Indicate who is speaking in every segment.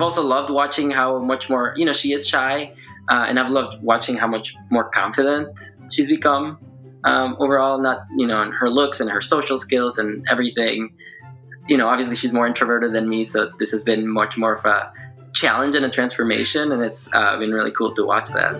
Speaker 1: I've also loved watching how much more, she is shy, and I've loved watching how much more confident she's become overall, not, in her looks and her social skills and everything. Obviously she's more introverted than me, so this has been much more of a challenge and a transformation, and it's been really cool to watch that.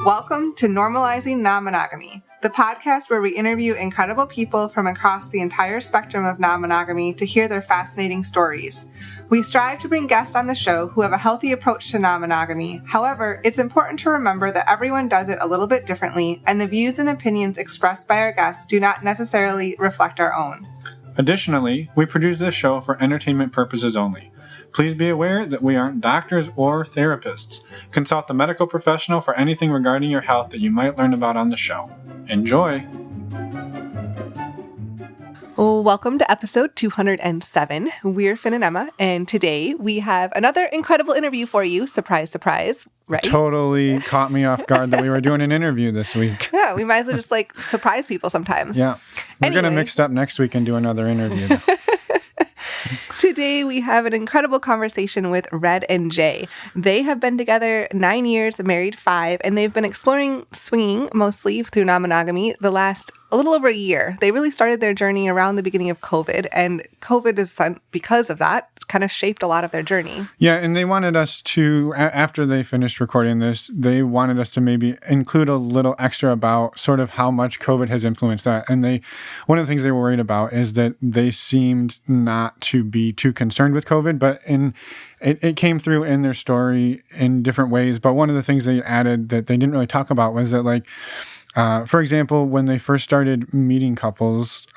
Speaker 2: Welcome to Normalizing Non-Monogamy, the podcast where we interview incredible people from across the entire spectrum of non-monogamy to hear their fascinating stories. We strive to bring guests on the show who have a healthy approach to non-monogamy. However, it's important to remember that everyone does it a little bit differently, and the views and opinions expressed by our guests do not necessarily reflect our own.
Speaker 3: Additionally, we produce this show for entertainment purposes only. Please be aware that we aren't doctors or therapists. Consult a medical professional for anything regarding your health that you might learn about on the show. Enjoy!
Speaker 2: Welcome to episode 207. We're Finn and Emma, and today we have another incredible interview for you. Surprise, surprise, right?
Speaker 3: Totally caught me off guard that we were doing an interview this week.
Speaker 2: Yeah, we might as well just surprise people sometimes.
Speaker 3: Yeah. We're going to mix it up next week and do another interview.
Speaker 2: Today, we have an incredible conversation with Red and Jay. They have been together 9 years, married 5, and they've been exploring swinging mostly through non-monogamy the last a little over a year. They really started their journey around the beginning of COVID, and COVID is, because of that, kind of shaped a lot of their journey.
Speaker 3: Yeah, and they wanted us to, after they finished recording this, they wanted us to maybe include a little extra about sort of how much COVID has influenced that. And one of the things they were worried about is that they seemed not to be too concerned with COVID, but it came through in their story in different ways. But one of the things they added that they didn't really talk about was that for example, when they first started meeting couples,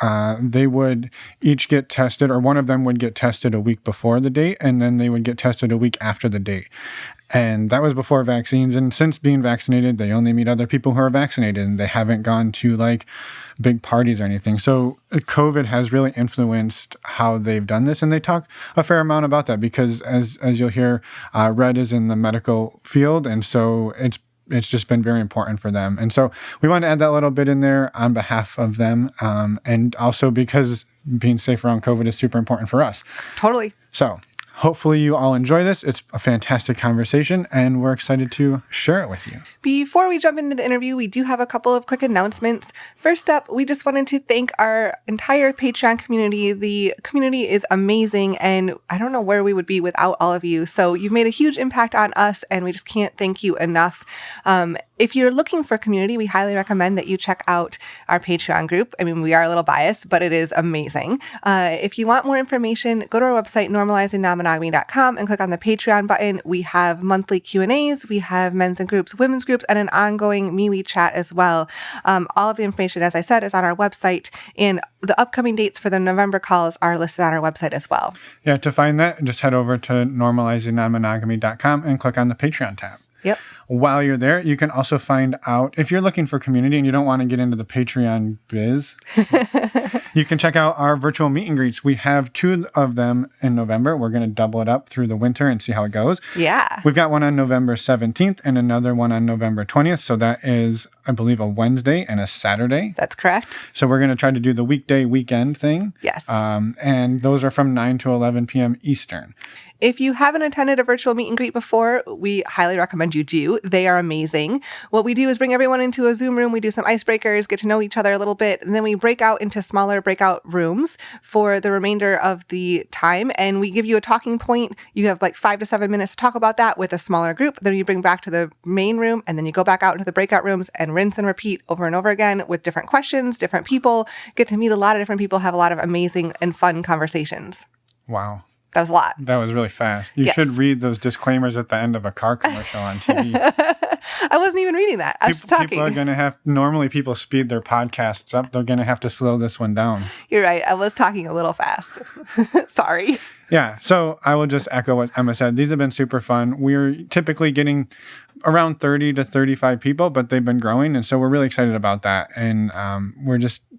Speaker 3: they would each get tested, or one of them would get tested a week before the date, and then they would get tested a week after the date. And that was before vaccines. And since being vaccinated, they only meet other people who are vaccinated, and they haven't gone to big parties or anything. So COVID has really influenced how they've done this. And they talk a fair amount about that because as you'll hear, Red is in the medical field. And so it's just been very important for them. And so we want to add that little bit in there on behalf of them. And also because being safe around COVID is super important for us.
Speaker 2: Totally.
Speaker 3: So hopefully you all enjoy this. It's a fantastic conversation, and we're excited to share it with you.
Speaker 2: Before we jump into the interview, we do have a couple of quick announcements. First up, we just wanted to thank our entire Patreon community. The community is amazing, and I don't know where we would be without all of you. So you've made a huge impact on us, and we just can't thank you enough. If you're looking for a community, we highly recommend that you check out our Patreon group. I mean, we are a little biased, but it is amazing. If you want more information, go to our website, normalizingnonmonogamy.com, and click on the Patreon button. We have monthly Q&As, we have men's and groups, women's groups, and an ongoing MeWe chat as well. All of the information, as I said, is on our website, and the upcoming dates for the November calls are listed on our website as well.
Speaker 3: Yeah, to find that, just head over to normalizingnonmonogamy.com and click on the Patreon tab.
Speaker 2: Yep.
Speaker 3: While you're there, you can also find out, if you're looking for community and you don't want to get into the Patreon biz, you can check out our virtual meet and greets. We have 2 of them in November. We're going to double it up through the winter and see how it goes.
Speaker 2: Yeah.
Speaker 3: We've got one on November 17th and another one on November 20th. So that is, I believe, a Wednesday and a Saturday.
Speaker 2: That's correct.
Speaker 3: So we're going to try to do the weekend thing.
Speaker 2: Yes.
Speaker 3: And those are from 9 to 11 p.m. Eastern.
Speaker 2: If you haven't attended a virtual meet and greet before, we highly recommend you do. They are amazing. What we do is bring everyone into a Zoom room. We do some icebreakers, get to know each other a little bit, and then we break out into smaller breakout rooms for the remainder of the time. And we give you a talking point. You have 5 to 7 minutes to talk about that with a smaller group. Then you bring back to the main room, and then you go back out into the breakout rooms and rinse and repeat over and over again with different questions, different people, get to meet a lot of different people, have a lot of amazing and fun conversations.
Speaker 3: Wow.
Speaker 2: That was a lot.
Speaker 3: That was really fast. You should read those disclaimers at the end of a car commercial on TV.
Speaker 2: I wasn't even reading that. I was just talking.
Speaker 3: People are going to normally people speed their podcasts up. They're going to have to slow this one down.
Speaker 2: You're right. I was talking a little fast. Sorry.
Speaker 3: Yeah. So I will just echo what Emma said. These have been super fun. We're typically getting around 30 to 35 people, but they've been growing. And so we're really excited about that. And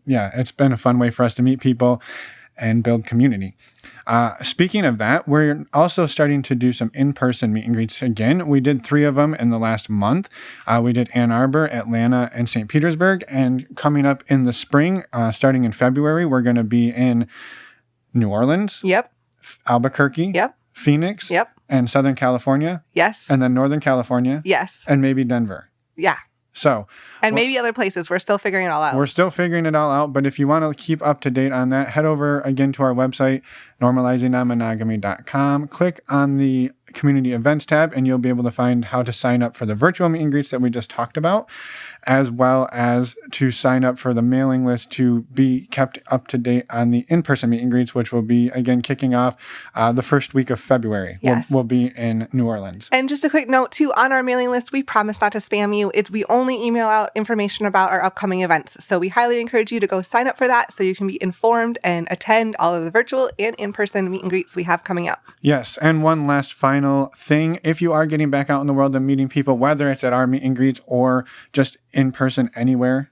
Speaker 3: it's been a fun way for us to meet people and build community. Speaking of that, we're also starting to do some in-person meet and greets again. We did 3 of them in the last month. We did Ann Arbor, Atlanta, and St. Petersburg. And coming up in the spring, starting in February, we're going to be in New Orleans.
Speaker 2: Yep.
Speaker 3: Albuquerque.
Speaker 2: Yep.
Speaker 3: Phoenix.
Speaker 2: Yep.
Speaker 3: and Southern California.
Speaker 2: Yes.
Speaker 3: And then Northern California.
Speaker 2: Yes.
Speaker 3: And maybe Denver.
Speaker 2: Yeah.
Speaker 3: So,
Speaker 2: and maybe other places. We're still figuring it all out.
Speaker 3: We're still figuring it all out. But if you want to keep up to date on that, head over again to our website, normalizingnonmonogamy.com. Click on the community events tab, and you'll be able to find how to sign up for the virtual meet and greets that we just talked about, as well as to sign up for the mailing list to be kept up to date on the in-person meet and greets, which will be, again, kicking off the first week of February.
Speaker 2: Yes.
Speaker 3: We'll be in New Orleans.
Speaker 2: And just a quick note, too, on our mailing list, we promise not to spam you. We only email out information about our upcoming events. So we highly encourage you to go sign up for that so you can be informed and attend all of the virtual and in-person meet and greets we have coming up.
Speaker 3: Yes. And one last final thing. If you are getting back out in the world and meeting people, whether it's at our meet and greets or just in person anywhere,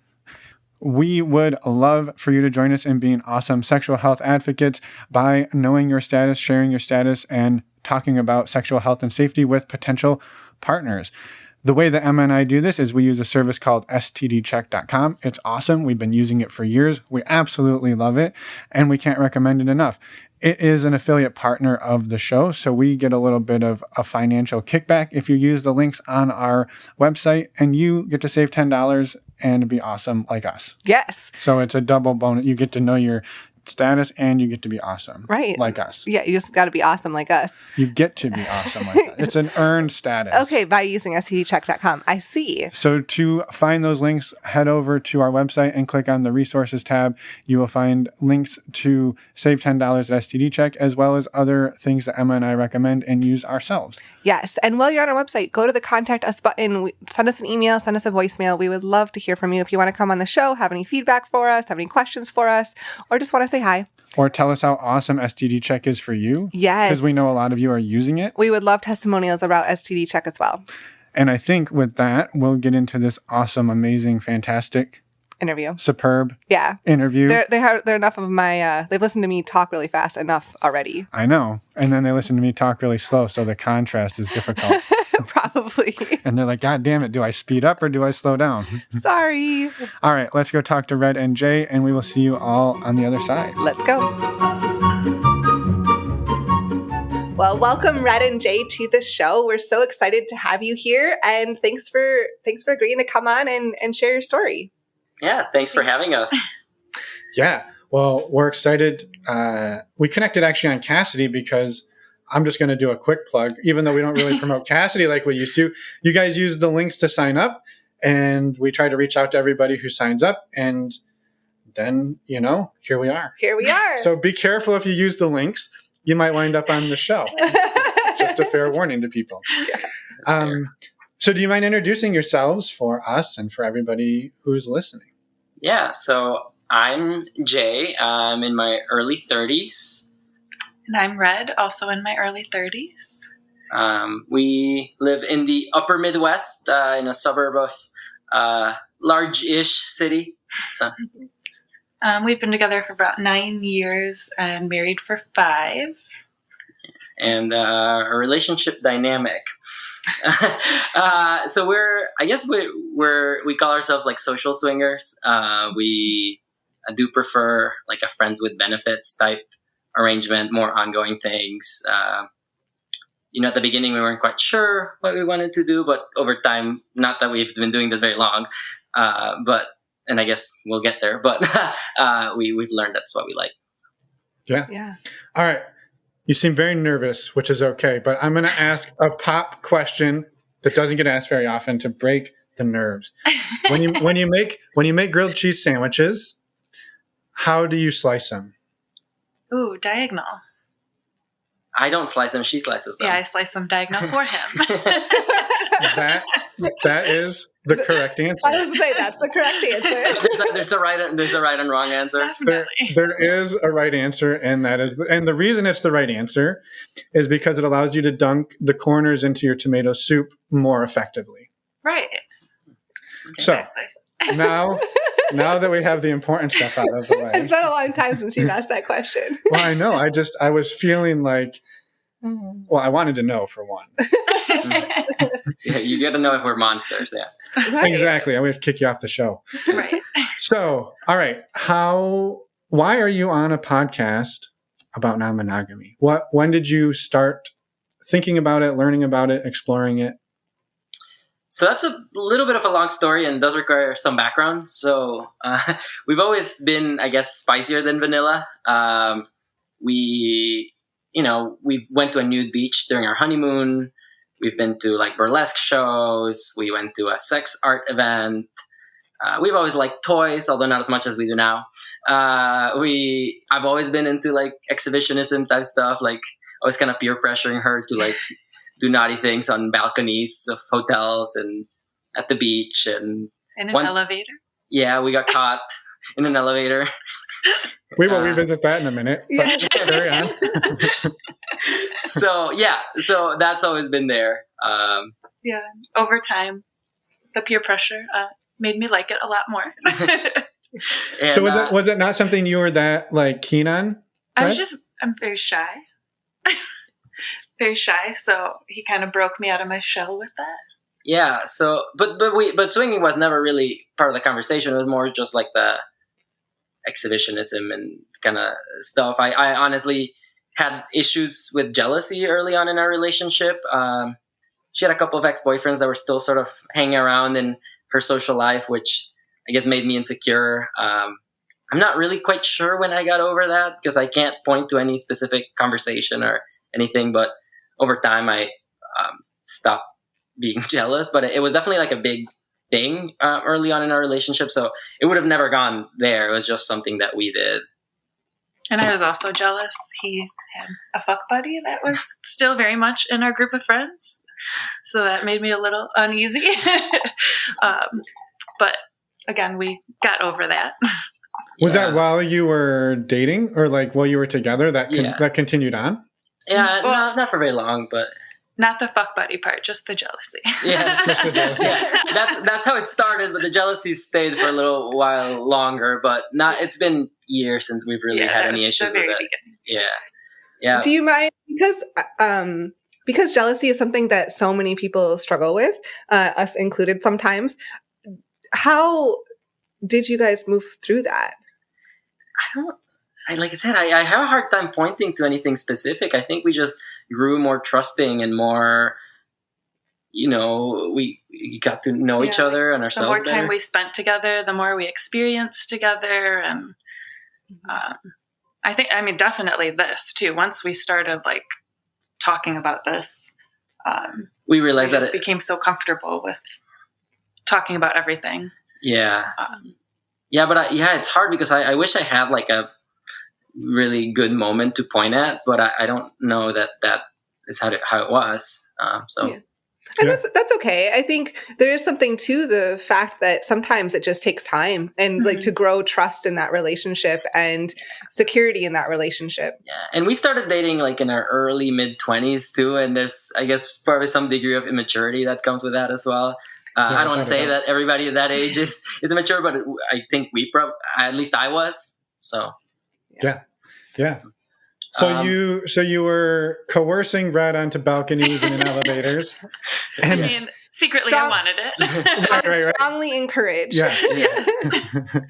Speaker 3: we would love for you to join us in being awesome sexual health advocates by knowing your status, sharing your status, and talking about sexual health and safety with potential partners. The way that Emma and I do this is we use a service called stdcheck.com. It's awesome. We've been using it for years. We absolutely love it, and we can't recommend it enough. It is an affiliate partner of the show, so we get a little bit of a financial kickback if you use the links on our website, and you get to save $10 and be awesome like us.
Speaker 2: Yes.
Speaker 3: So it's a double bonus. You get to know your status and you get to be awesome.
Speaker 2: Right.
Speaker 3: Like us.
Speaker 2: Yeah, you just got to be awesome like us.
Speaker 3: You get to be awesome like us. It's an earned status.
Speaker 2: Okay, by using stdcheck.com. I see.
Speaker 3: So to find those links, head over to our website and click on the resources tab. You will find links to save $10 at STD Check, as well as other things that Emma and I recommend and use ourselves.
Speaker 2: Yes. And while you're on our website, go to the Contact Us button. Send us an email, send us a voicemail. We would love to hear from you. If you want to come on the show, have any feedback for us, have any questions for us, or just want to say hi.
Speaker 3: Or tell us how awesome STD Check is for you.
Speaker 2: Yes.
Speaker 3: Because we know a lot of you are using it.
Speaker 2: We would love testimonials about STD Check as well.
Speaker 3: And I think with that, we'll get into this awesome, amazing, fantastic,
Speaker 2: interview.
Speaker 3: Superb.
Speaker 2: Yeah.
Speaker 3: Interview.
Speaker 2: They're enough of my, they've listened to me talk really fast enough already.
Speaker 3: I know. And then they listen to me talk really slow, so the contrast is difficult.
Speaker 2: Probably.
Speaker 3: And they're like, God damn it, do I speed up or do I slow down?
Speaker 2: Sorry.
Speaker 3: All right, let's go talk to Red and Jay, and we will see you all on the other side.
Speaker 2: Let's go. Well, welcome Red and Jay to the show. We're so excited to have you here, and thanks for agreeing to come on and share your story.
Speaker 1: Yeah, thanks for having us.
Speaker 3: Yeah, well, we're excited. We connected actually on Cassidy because I'm just going to do a quick plug, even though we don't really promote Cassidy like we used to. You guys use the links to sign up, and we try to reach out to everybody who signs up, and then, here we are.
Speaker 2: Here we are.
Speaker 3: So be careful if you use the links. You might wind up on the show. Just a fair warning to people.
Speaker 2: Yeah,
Speaker 3: so do you mind introducing yourselves for us and for everybody who's listening?
Speaker 1: Yeah, so I'm Jay. I'm in my early 30s.
Speaker 4: And I'm Red, also in my early 30s.
Speaker 1: We live in the upper Midwest, in a suburb of large-ish city. So.
Speaker 4: We've been together for about 9 years and married for 5.
Speaker 1: And a relationship dynamic. So we call ourselves like social swingers. We do prefer like a friends with benefits type arrangement, more ongoing things. At the beginning we weren't quite sure what we wanted to do, but over time, not that we've been doing this very long, and I guess we'll get there, but we've learned that's what we like.
Speaker 2: Yeah.
Speaker 3: All right. You seem very nervous, which is okay, but I'm going to ask a pop question that doesn't get asked very often to break the nerves. When you make grilled cheese sandwiches, how do you slice them?
Speaker 4: Ooh, diagonal.
Speaker 1: I don't slice them; she slices them.
Speaker 4: Yeah, I slice them diagonal for him.
Speaker 3: That is the correct answer.
Speaker 2: I was going to say that's the correct answer.
Speaker 1: there's a right and wrong answer.
Speaker 4: Definitely.
Speaker 3: There is a right answer, and the reason it's the right answer is because it allows you to dunk the corners into your tomato soup more effectively.
Speaker 4: Right.
Speaker 3: So
Speaker 4: exactly.
Speaker 3: now that we have the important stuff out of the way.
Speaker 2: It's been a long time since you've asked that question.
Speaker 3: Well, I know. I was feeling like, well, I wanted to know for one.
Speaker 1: Yeah, you got to know if we're monsters. Yeah.
Speaker 2: Right.
Speaker 3: Exactly. I'm going to kick you off the show.
Speaker 4: Right.
Speaker 3: So, all right. Why are you on a podcast about non-monogamy? When did you start thinking about it, learning about it, exploring it?
Speaker 1: So that's a little bit of a long story and does require some background. So we've always been, I guess, spicier than vanilla. We went to a nude beach during our honeymoon. We've been to like burlesque shows. We went to a sex art event. We've always liked toys, although not as much as we do now. I've always been into like exhibitionism type stuff, like always kind of peer pressuring her to like do naughty things on balconies of hotels and at the beach and
Speaker 4: in an elevator.
Speaker 1: Yeah, we got caught in an elevator.
Speaker 3: We will revisit that in a minute. But carry on.
Speaker 1: So that's always been there.
Speaker 4: Yeah, over time, the peer pressure made me like it a lot more.
Speaker 1: And,
Speaker 3: so was it not something you were that like keen on?
Speaker 4: I'm very shy. Very shy, so he kind of broke me out of my shell with that.
Speaker 1: Yeah, so but swinging was never really part of the conversation. It was more just like the exhibitionism and kind of stuff. I honestly had issues with jealousy early on in our relationship. She had a couple of ex-boyfriends that were still sort of hanging around in her social life, which I guess made me insecure. I'm not really quite sure when I got over that because I can't point to any specific conversation or anything, but over time I stopped being jealous. But it was definitely like a big thing early on in our relationship, so it would have never gone there. It was just something that we did.
Speaker 4: And I was also jealous. He had a fuck buddy that was still very much in our group of friends, so that made me a little uneasy. But again, we got over that.
Speaker 3: Was that while you were dating, or like while you were together that continued on?
Speaker 1: Yeah, not for very long, but
Speaker 4: not the fuck buddy part, just the jealousy.
Speaker 1: Yeah, that's how it started. But the jealousy stayed for a little while longer. But it's been years since we've really had any issues with it. Beginning. Yeah.
Speaker 2: Do you mind because jealousy is something that so many people struggle with, us included sometimes. How did you guys move through that?
Speaker 1: Like I said, I have a hard time pointing to anything specific. I think we just grew more trusting and more, we got to know each other and ourselves better.
Speaker 4: The more time we spent together, the more we experienced together. And definitely this too. Once we started like talking about this,
Speaker 1: we realized that
Speaker 4: it became so comfortable with talking about everything.
Speaker 1: Yeah. But it's hard because I wish I had like a really good moment to point at, but I don't know that is how it was.
Speaker 2: And that's okay. I think there is something to the fact that sometimes it just takes time and like to grow trust in that relationship and security in that relationship.
Speaker 1: Yeah. And we started dating like in our early mid-20s too. And there's, I guess, probably some degree of immaturity that comes with that as well. I don't want to say that everybody at that age is immature, but I think at least I was. So.
Speaker 3: Yeah. So you were coercing Brad onto balconies and in elevators.
Speaker 4: And secretly I wanted it.
Speaker 3: Right.
Speaker 2: Strongly encouraged.
Speaker 3: Yeah.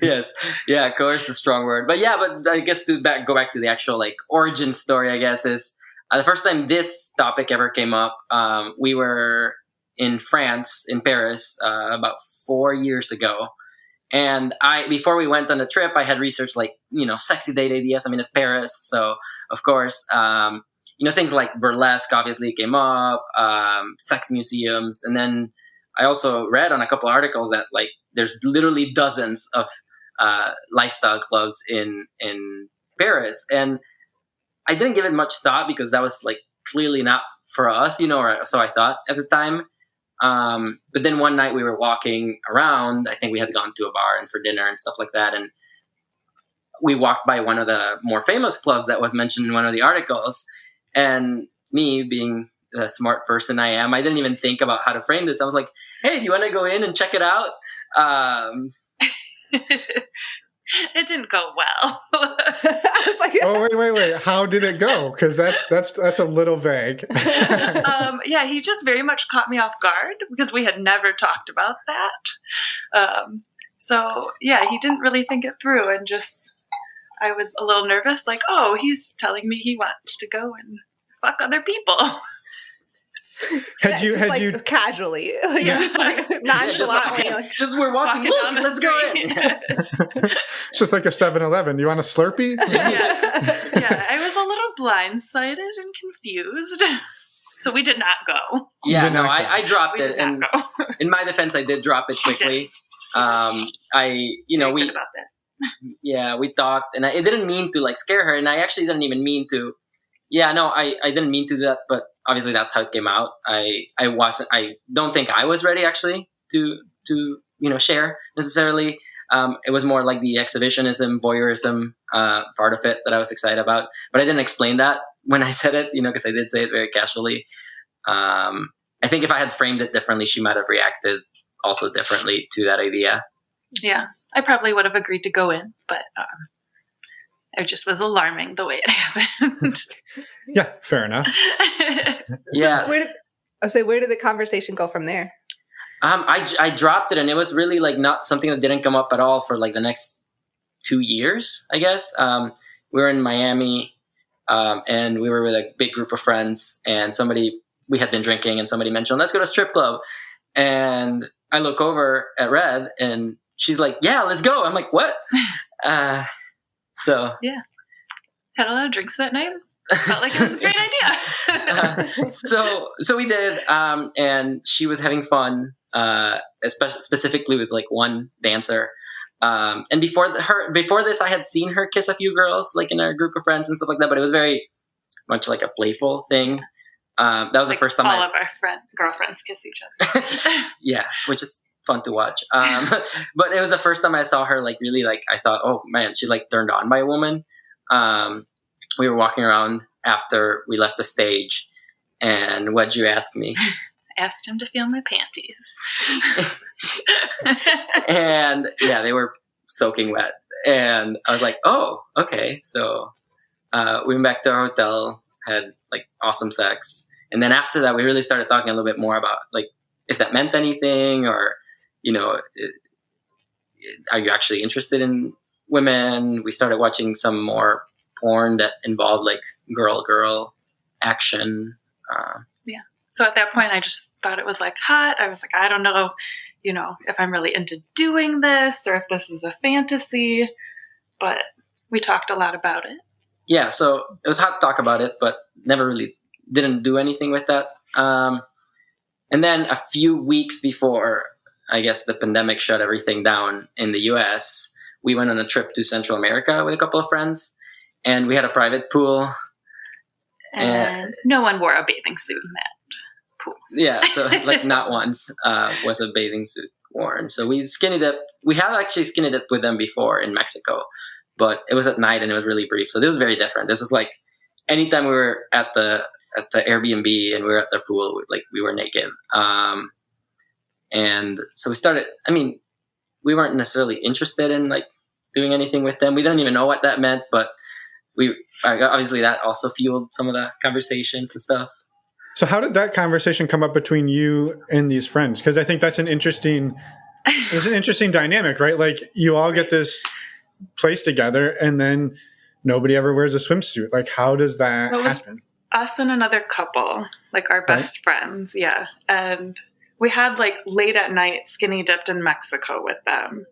Speaker 1: Yes. Yeah, coerce is a strong word. But I guess to go back to the actual like origin story, I guess, is the first time this topic ever came up, we were in France, in Paris, about 4 years ago. And before we went on the trip, I had researched like, sexy date ideas. I mean, it's Paris. So of course, things like burlesque obviously came up, sex museums. And then I also read on a couple articles that like, there's literally dozens of lifestyle clubs in Paris. And I didn't give it much thought because that was like clearly not for us, or so I thought at the time. But then one night we were walking around, I think we had gone to a bar and for dinner and stuff like that. And we walked by one of the more famous clubs that was mentioned in one of the articles. And me being the smart person I am, I didn't even think about how to frame this. I was like, hey, do you want to go in and check it out?
Speaker 4: It didn't go well.
Speaker 3: Oh, wait. How did it go? Because that's a little vague.
Speaker 4: He just very much caught me off guard because we had never talked about that. He didn't really think it through, and I was a little nervous, like, oh, he's telling me he wants to go and fuck other people.
Speaker 3: Had you
Speaker 2: casually, like, just like nonchalantly,
Speaker 1: just we're walking. Look, let's go in.
Speaker 3: It's just like a 7-Eleven. You want a Slurpee?
Speaker 4: Yeah, I was a little blindsided and confused. So we did not go.
Speaker 1: Yeah, no, I dropped it. And
Speaker 4: go.
Speaker 1: In my defense, I did drop it quickly. We
Speaker 4: about that.
Speaker 1: Yeah, we talked, and I didn't mean to like scare her, and I actually didn't even mean to. Yeah, no, I didn't mean to do that, but obviously that's how it came out. I don't think I was ready actually to share necessarily. It was more like the exhibitionism, voyeurism part of it that I was excited about, but I didn't explain that when I said it, because I did say it very casually. I think if I had framed it differently, she might have reacted also differently to that idea.
Speaker 4: Yeah, I probably would have agreed to go in, but it just was alarming the way it happened.
Speaker 3: Yeah, fair enough.
Speaker 1: Yeah.
Speaker 2: So where did the conversation go from there?
Speaker 1: I dropped it, and it was really like not something that didn't come up at all for like the next 2 years, I guess. We were in Miami, and we were with a big group of friends, and we had been drinking, and somebody mentioned, let's go to a strip club. And I look over at Red, and she's like, yeah, let's go. I'm like, what? So
Speaker 4: yeah, had a lot of drinks that night. Felt like it was a great idea.
Speaker 1: So we did, and she was having fun, specifically with like one dancer. And before this, I had seen her kiss a few girls, like in our group of friends and stuff like that. But it was very much like a playful thing. That was like the first time
Speaker 4: all of our girlfriends kiss each other.
Speaker 1: Yeah, which is fun to watch. But it was the first time I saw her like really like I thought, oh man, she's like turned on by a woman. We were walking around after we left the stage, and what'd you ask me?
Speaker 4: I asked him to feel my panties.
Speaker 1: And yeah, they were soaking wet. And I was like, oh, okay. So we went back to our hotel, had like awesome sex. And then after that, we really started talking a little bit more about like if that meant anything, or, are you actually interested in women? We started watching some more porn that involved like girl action.
Speaker 4: Yeah. So at that point, I just thought it was like hot. I was like, I don't know, if I'm really into doing this or if this is a fantasy, but we talked a lot about it.
Speaker 1: Yeah. So it was hot to talk about it, but never really didn't do anything with that. And then a few weeks before, I guess the pandemic shut everything down in the US, we went on a trip to Central America with a couple of friends. And we had a private pool.
Speaker 4: And no one wore a bathing suit in that pool.
Speaker 1: Yeah, so like not once was a bathing suit worn. So we skinny dipped. We had actually skinny dipped with them before in Mexico, but it was at night and it was really brief. So this was very different. This was like anytime we were at the Airbnb and we were at the pool, like we were naked. And so we started, we weren't necessarily interested in like doing anything with them. We didn't even know what that meant, but obviously that also fueled some of the conversations and stuff.
Speaker 3: So how did that conversation come up between you and these friends? Because I think that's an interesting dynamic, right? Like you all get this place together and then nobody ever wears a swimsuit. Like how does that happen?
Speaker 4: Us and another couple, like our best friends. Yeah. And we had like late at night skinny dipped in Mexico with them.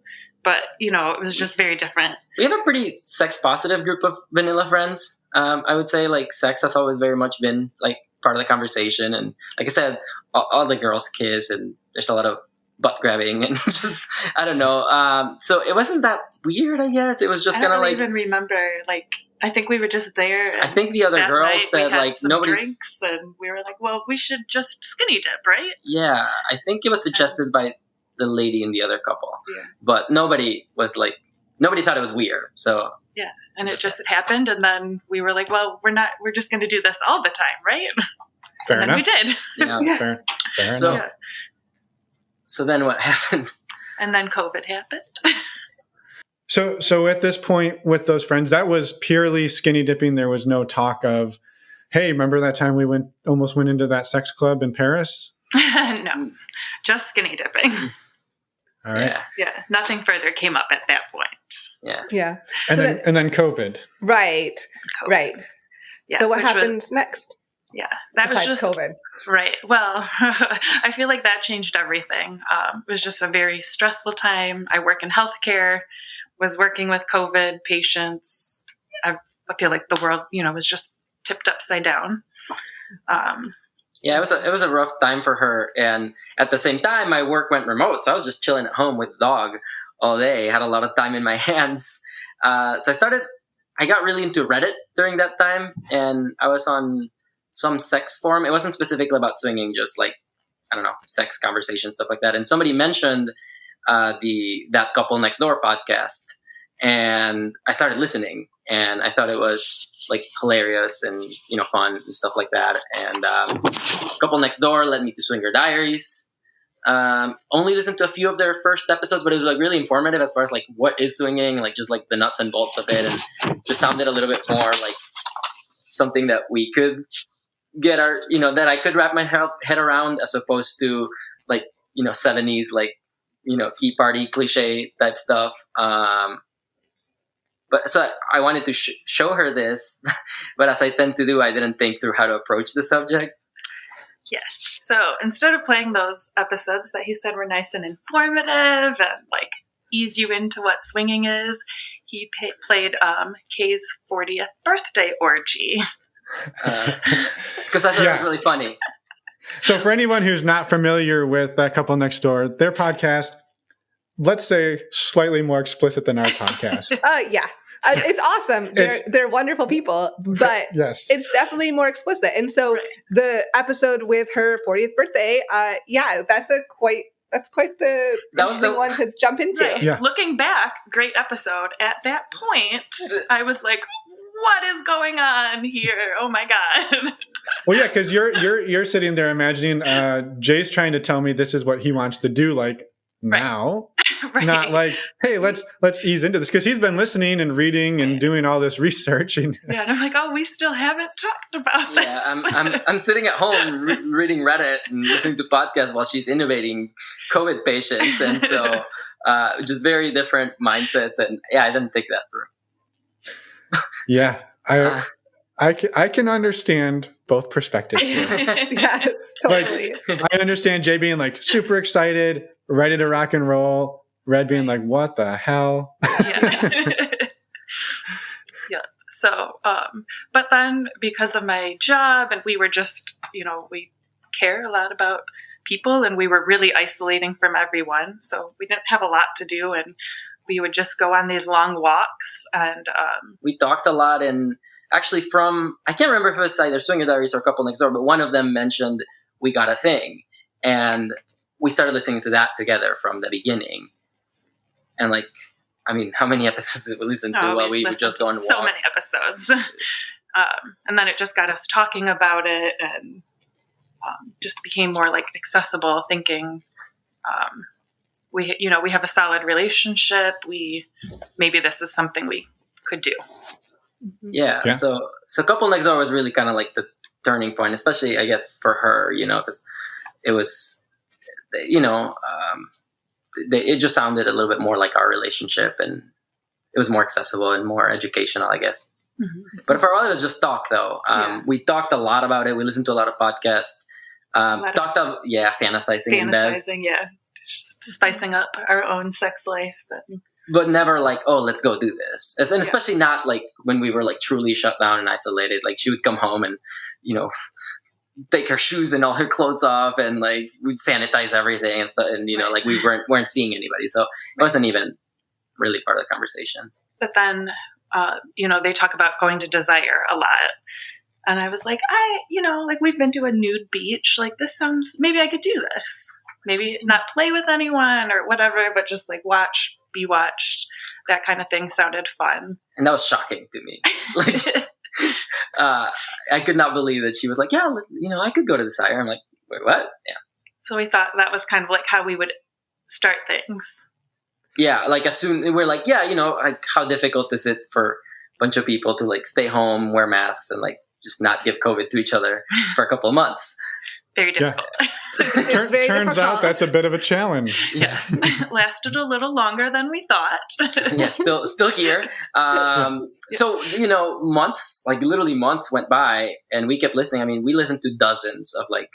Speaker 4: But, it was just very different.
Speaker 1: We have a pretty sex positive group of vanilla friends. I would say like sex has always very much been like part of the conversation. And like I said, all the girls kiss and there's a lot of butt grabbing and just, I don't know. So it wasn't that weird, I guess. It was just kind of like. I don't
Speaker 4: even remember, like, I think we were just there.
Speaker 1: I think the other girls said like nobody's.
Speaker 4: Drinks and we were like, well, we should just skinny dip, right?
Speaker 1: Yeah. I think it was suggested by the lady and the other couple. Yeah. But nobody thought it was weird. So
Speaker 4: yeah. And it just happened. And then we were like, well, we're just going to do this all the time. Right.
Speaker 3: Fair enough.
Speaker 4: We did.
Speaker 1: Yeah.
Speaker 3: Fair
Speaker 1: so,
Speaker 3: enough.
Speaker 1: So then what happened?
Speaker 4: And then COVID happened.
Speaker 3: So at this point with those friends, that was purely skinny dipping. There was no talk of, hey, remember that time we almost went into that sex club in Paris?
Speaker 4: No, just skinny dipping.
Speaker 3: All right.
Speaker 4: Yeah. Nothing further came up at that point.
Speaker 2: Yeah.
Speaker 3: And then COVID.
Speaker 2: Right. COVID. Right. Yeah. So what happens next?
Speaker 4: Yeah, that
Speaker 2: besides
Speaker 4: was just
Speaker 2: COVID.
Speaker 4: right. Well, I feel like that changed everything. It was just a very stressful time. I work in healthcare, was working with COVID patients. I feel like the world, was just tipped upside down.
Speaker 1: Yeah, it was a rough time for her, and at the same time, my work went remote, so I was just chilling at home with the dog all day. Had a lot of time in my hands, so I got really into Reddit during that time, and I was on some sex forum. It wasn't specifically about swinging, just like, I don't know, sex conversation, stuff like that. And somebody mentioned that Couple Next Door podcast, and I started listening, and I thought it was like hilarious and fun and stuff like that. And Couple Next Door led me to Swinger Diaries. Only listened to a few of their first episodes, but it was like really informative as far as like what is swinging, like just like the nuts and bolts of it, and just sounded a little bit more like something that we could get that I could wrap my head around, as opposed to like 70s like key party cliche type stuff. But so I wanted to show her this, but as I tend to do, I didn't think through how to approach the subject.
Speaker 4: Yes. So instead of playing those episodes that he said were nice and informative and like ease you into what swinging is, he played Kay's 40th birthday orgy.
Speaker 1: Because I thought it was really funny.
Speaker 3: So for anyone who's not familiar with that Couple Next Door, their podcast, let's say slightly more explicit than our podcast.
Speaker 2: Yeah. It's awesome. They're wonderful people, but
Speaker 3: yes,
Speaker 2: it's definitely more explicit. And so the episode with her 40th birthday, that's quite the interesting one to jump into.
Speaker 4: Right. Yeah. Looking back, great episode. At that point, I was like, what is going on here? Oh my God.
Speaker 3: Well, yeah, because you're sitting there imagining Jay's trying to tell me this is what he wants to do, like now. Right. Not like, hey, let's ease into this, because he's been listening and reading and doing all this research. And
Speaker 4: I'm like, oh, we still haven't talked about this.
Speaker 1: Yeah, I'm sitting at home reading Reddit and listening to podcasts while she's innovating COVID patients, and so just very different mindsets. And I didn't think that through.
Speaker 3: Yeah, I can understand both perspectives here.
Speaker 2: Yes, totally.
Speaker 3: Like, I understand Jay being like super excited, ready to rock and roll. Red being like, what the hell?
Speaker 4: Yeah. Yeah. So, but then because of my job, and we were just, we care a lot about people, and we were really isolating from everyone. So we didn't have a lot to do, and we would just go on these long walks. And
Speaker 1: we talked a lot, and actually I can't remember if it was either Swinger Diaries or Couple Next Door, but one of them mentioned We Got a Thing. And we started listening to that together from the beginning. And how many episodes did we listen to while we would just go and walk?
Speaker 4: So many episodes. And then it just got us talking about it, and just became more like accessible thinking. We have a solid relationship. Maybe this is something we could do.
Speaker 1: Yeah. So Couple Next Door was really kind of like the turning point, especially I guess for her, because it was, it just sounded a little bit more like our relationship, and it was more accessible and more educational, I guess. Mm-hmm. But for a while, it was just talk, though. We talked a lot about it. We listened to a lot of podcasts. Fantasizing in bed.
Speaker 4: Yeah. Just spicing up our own sex life.
Speaker 1: But never like, oh, let's go do this. And especially not like when we were like truly shut down and isolated. Like she would come home and, take her shoes and all her clothes off, and like we'd sanitize everything and stuff, and like we weren't seeing anybody, so it wasn't even really part of the conversation.
Speaker 4: But then they talk about going to Desire a lot, and I was like, we've been to a nude beach, like this sounds, maybe I could do this, maybe not play with anyone or whatever, but just like be watched, that kind of thing sounded fun.
Speaker 1: And that was shocking to me. I could not believe that she was like, I could go to Desire. I'm like, wait, what? Yeah.
Speaker 4: So we thought that was kind of like how we would start things.
Speaker 1: Yeah, like as soon we're like, like how difficult is it for a bunch of people to like stay home, wear masks, and like just not give COVID to each other for a couple of months?
Speaker 4: Very difficult.
Speaker 2: It's very
Speaker 3: Turns out
Speaker 2: difficult.
Speaker 3: that's a bit of a challenge.
Speaker 1: Yes.
Speaker 4: Lasted a little longer than we thought.
Speaker 1: Yes, still here. So, months, like literally months went by and we kept listening. I mean, we listened to dozens of like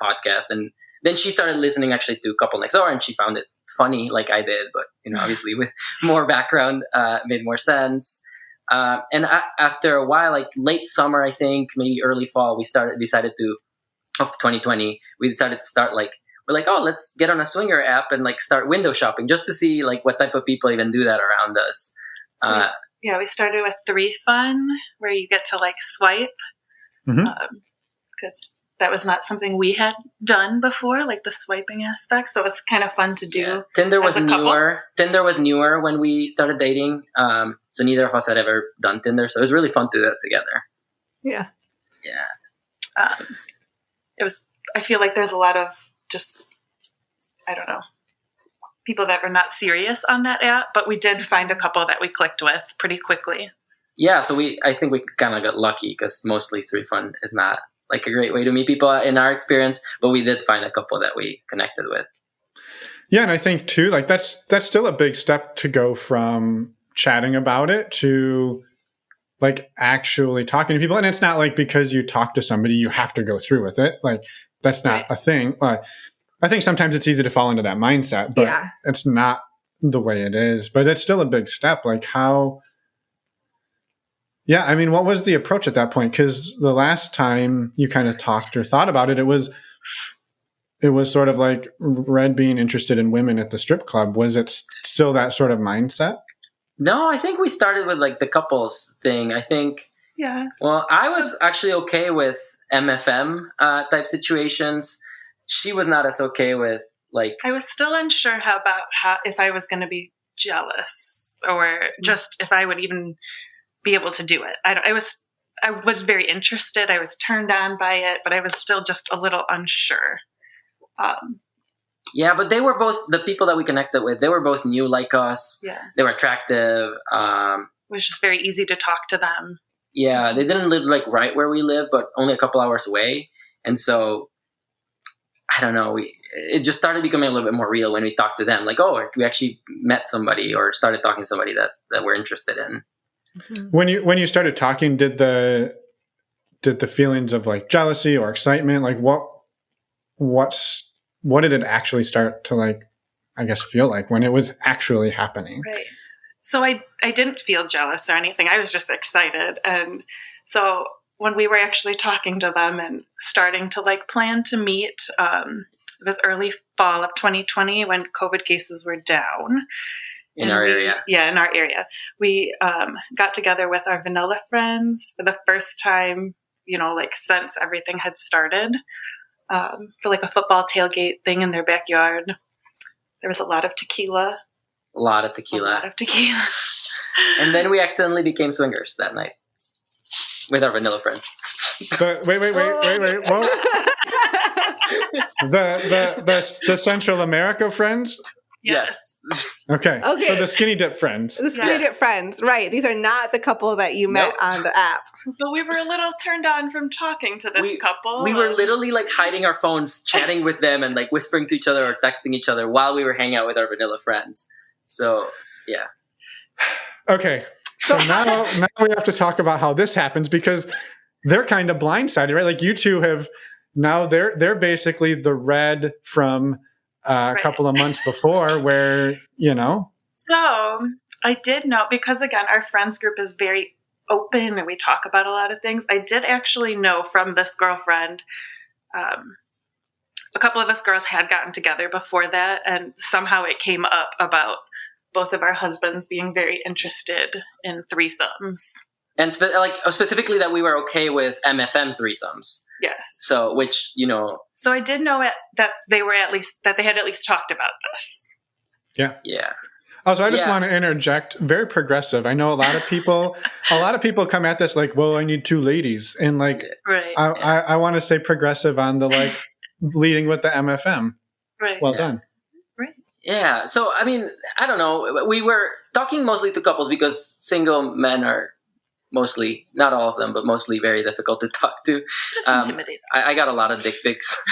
Speaker 1: podcasts, and then she started listening actually to Couple Next Door, and she found it funny like I did, but obviously with more background, made more sense. After a while, like late summer, I think maybe early fall, we decided of 2020, we decided to start we're like, oh, let's get on a swinger app and like start window shopping just to see like what type of people even do that around us.
Speaker 4: So we started with 3 Fun, where you get to like swipe, because that was not something we had done before, like the swiping aspect. So it was kind of fun to do.
Speaker 1: Yeah. Tinder was newer. Tinder was newer when we started dating. So neither of us had ever done Tinder. So it was really fun to do that together.
Speaker 2: Yeah.
Speaker 1: Yeah.
Speaker 4: I feel like there's a lot of just, I don't know, people that were not serious on that app, but we did find a couple that we clicked with pretty quickly.
Speaker 1: Yeah. So I think we kind of got lucky because mostly 3 Fun is not like a great way to meet people in our experience, but we did find a couple that we connected with.
Speaker 3: Yeah. And I think too, like that's still a big step to go from chatting about it to like actually talking to people. And it's not like because you talk to somebody, you have to go through with it. Like that's not a thing. I think sometimes it's easy to fall into that mindset, but it's not the way it is. But it's still a big step. Like how... Yeah, I mean, what was the approach at that point? Because the last time you kind of talked or thought about it, it was sort of like Red being interested in women at the strip club. Was it still that sort of mindset?
Speaker 1: No, I think we started with like the couples thing. I think.
Speaker 4: Yeah.
Speaker 1: Well, I was actually okay with MFM type situations. She was not as okay with like.
Speaker 4: I was still unsure if I was going to be jealous or just if I would even be able to do it. I was very interested. I was turned on by it, but I was still just a little unsure.
Speaker 1: Yeah, but they were both the people that we connected with. They were both new like us.
Speaker 4: Yeah,
Speaker 1: they were attractive.
Speaker 4: It was just very easy to talk to them.
Speaker 1: Yeah, they didn't live like right where we live, but only a couple hours away. And so, I don't know. It just started becoming a little bit more real when we talked to them. Like, oh, we actually met somebody or started talking to somebody that we're interested in.
Speaker 3: Mm-hmm. When you started talking, did the feelings of like jealousy or excitement, like what did it actually start to like, I guess, feel like when it was actually happening?
Speaker 4: Right. So I didn't feel jealous or anything. I was just excited. And so when we were actually talking to them and starting to like plan to meet, it was early fall of 2020 when COVID cases were down.
Speaker 1: In our area.
Speaker 4: Yeah, in our area. We got together with our vanilla friends for the first time, like since everything had started, for like a football tailgate thing in their backyard. There was a lot of tequila.
Speaker 1: A lot of tequila. And then we accidentally became swingers that night with our vanilla friends.
Speaker 3: But wait. Whoa. the Central America friends?
Speaker 1: Yes.
Speaker 3: Okay. So the skinny dip friends.
Speaker 2: The skinny dip friends. Right. These are not the couple that you met on the app.
Speaker 4: But we were a little turned on from talking to this couple.
Speaker 1: We were literally like hiding our phones, chatting with them and like whispering to each other or texting each other while we were hanging out with our vanilla friends. So, yeah.
Speaker 3: Okay. So now we have to talk about how this happens because they're kind of blindsided, right? Like you two have now they're basically the Red from a couple of months before where,
Speaker 4: So I did know, because again, our friends group is very open and we talk about a lot of things. I did actually know from this girlfriend, a couple of us girls had gotten together before that, and somehow it came up about both of our husbands being very interested in threesomes.
Speaker 1: And specifically that we were okay with MFM threesomes.
Speaker 4: Yes.
Speaker 1: So, which,
Speaker 4: So I did know that they had at least talked about this.
Speaker 3: Yeah.
Speaker 1: Yeah.
Speaker 3: Oh, so I just want to interject. Very progressive. I know a lot of people come at this like, well, I need 2 ladies. And like,
Speaker 4: right.
Speaker 3: I want to say progressive on the like leading with the MFM.
Speaker 4: Right.
Speaker 3: Well done.
Speaker 4: Right.
Speaker 1: Yeah. So, I mean, I don't know. We were talking mostly to couples because single men are mostly, not all of them, but mostly very difficult to talk to.
Speaker 4: Just intimidating.
Speaker 1: I got a lot of dick pics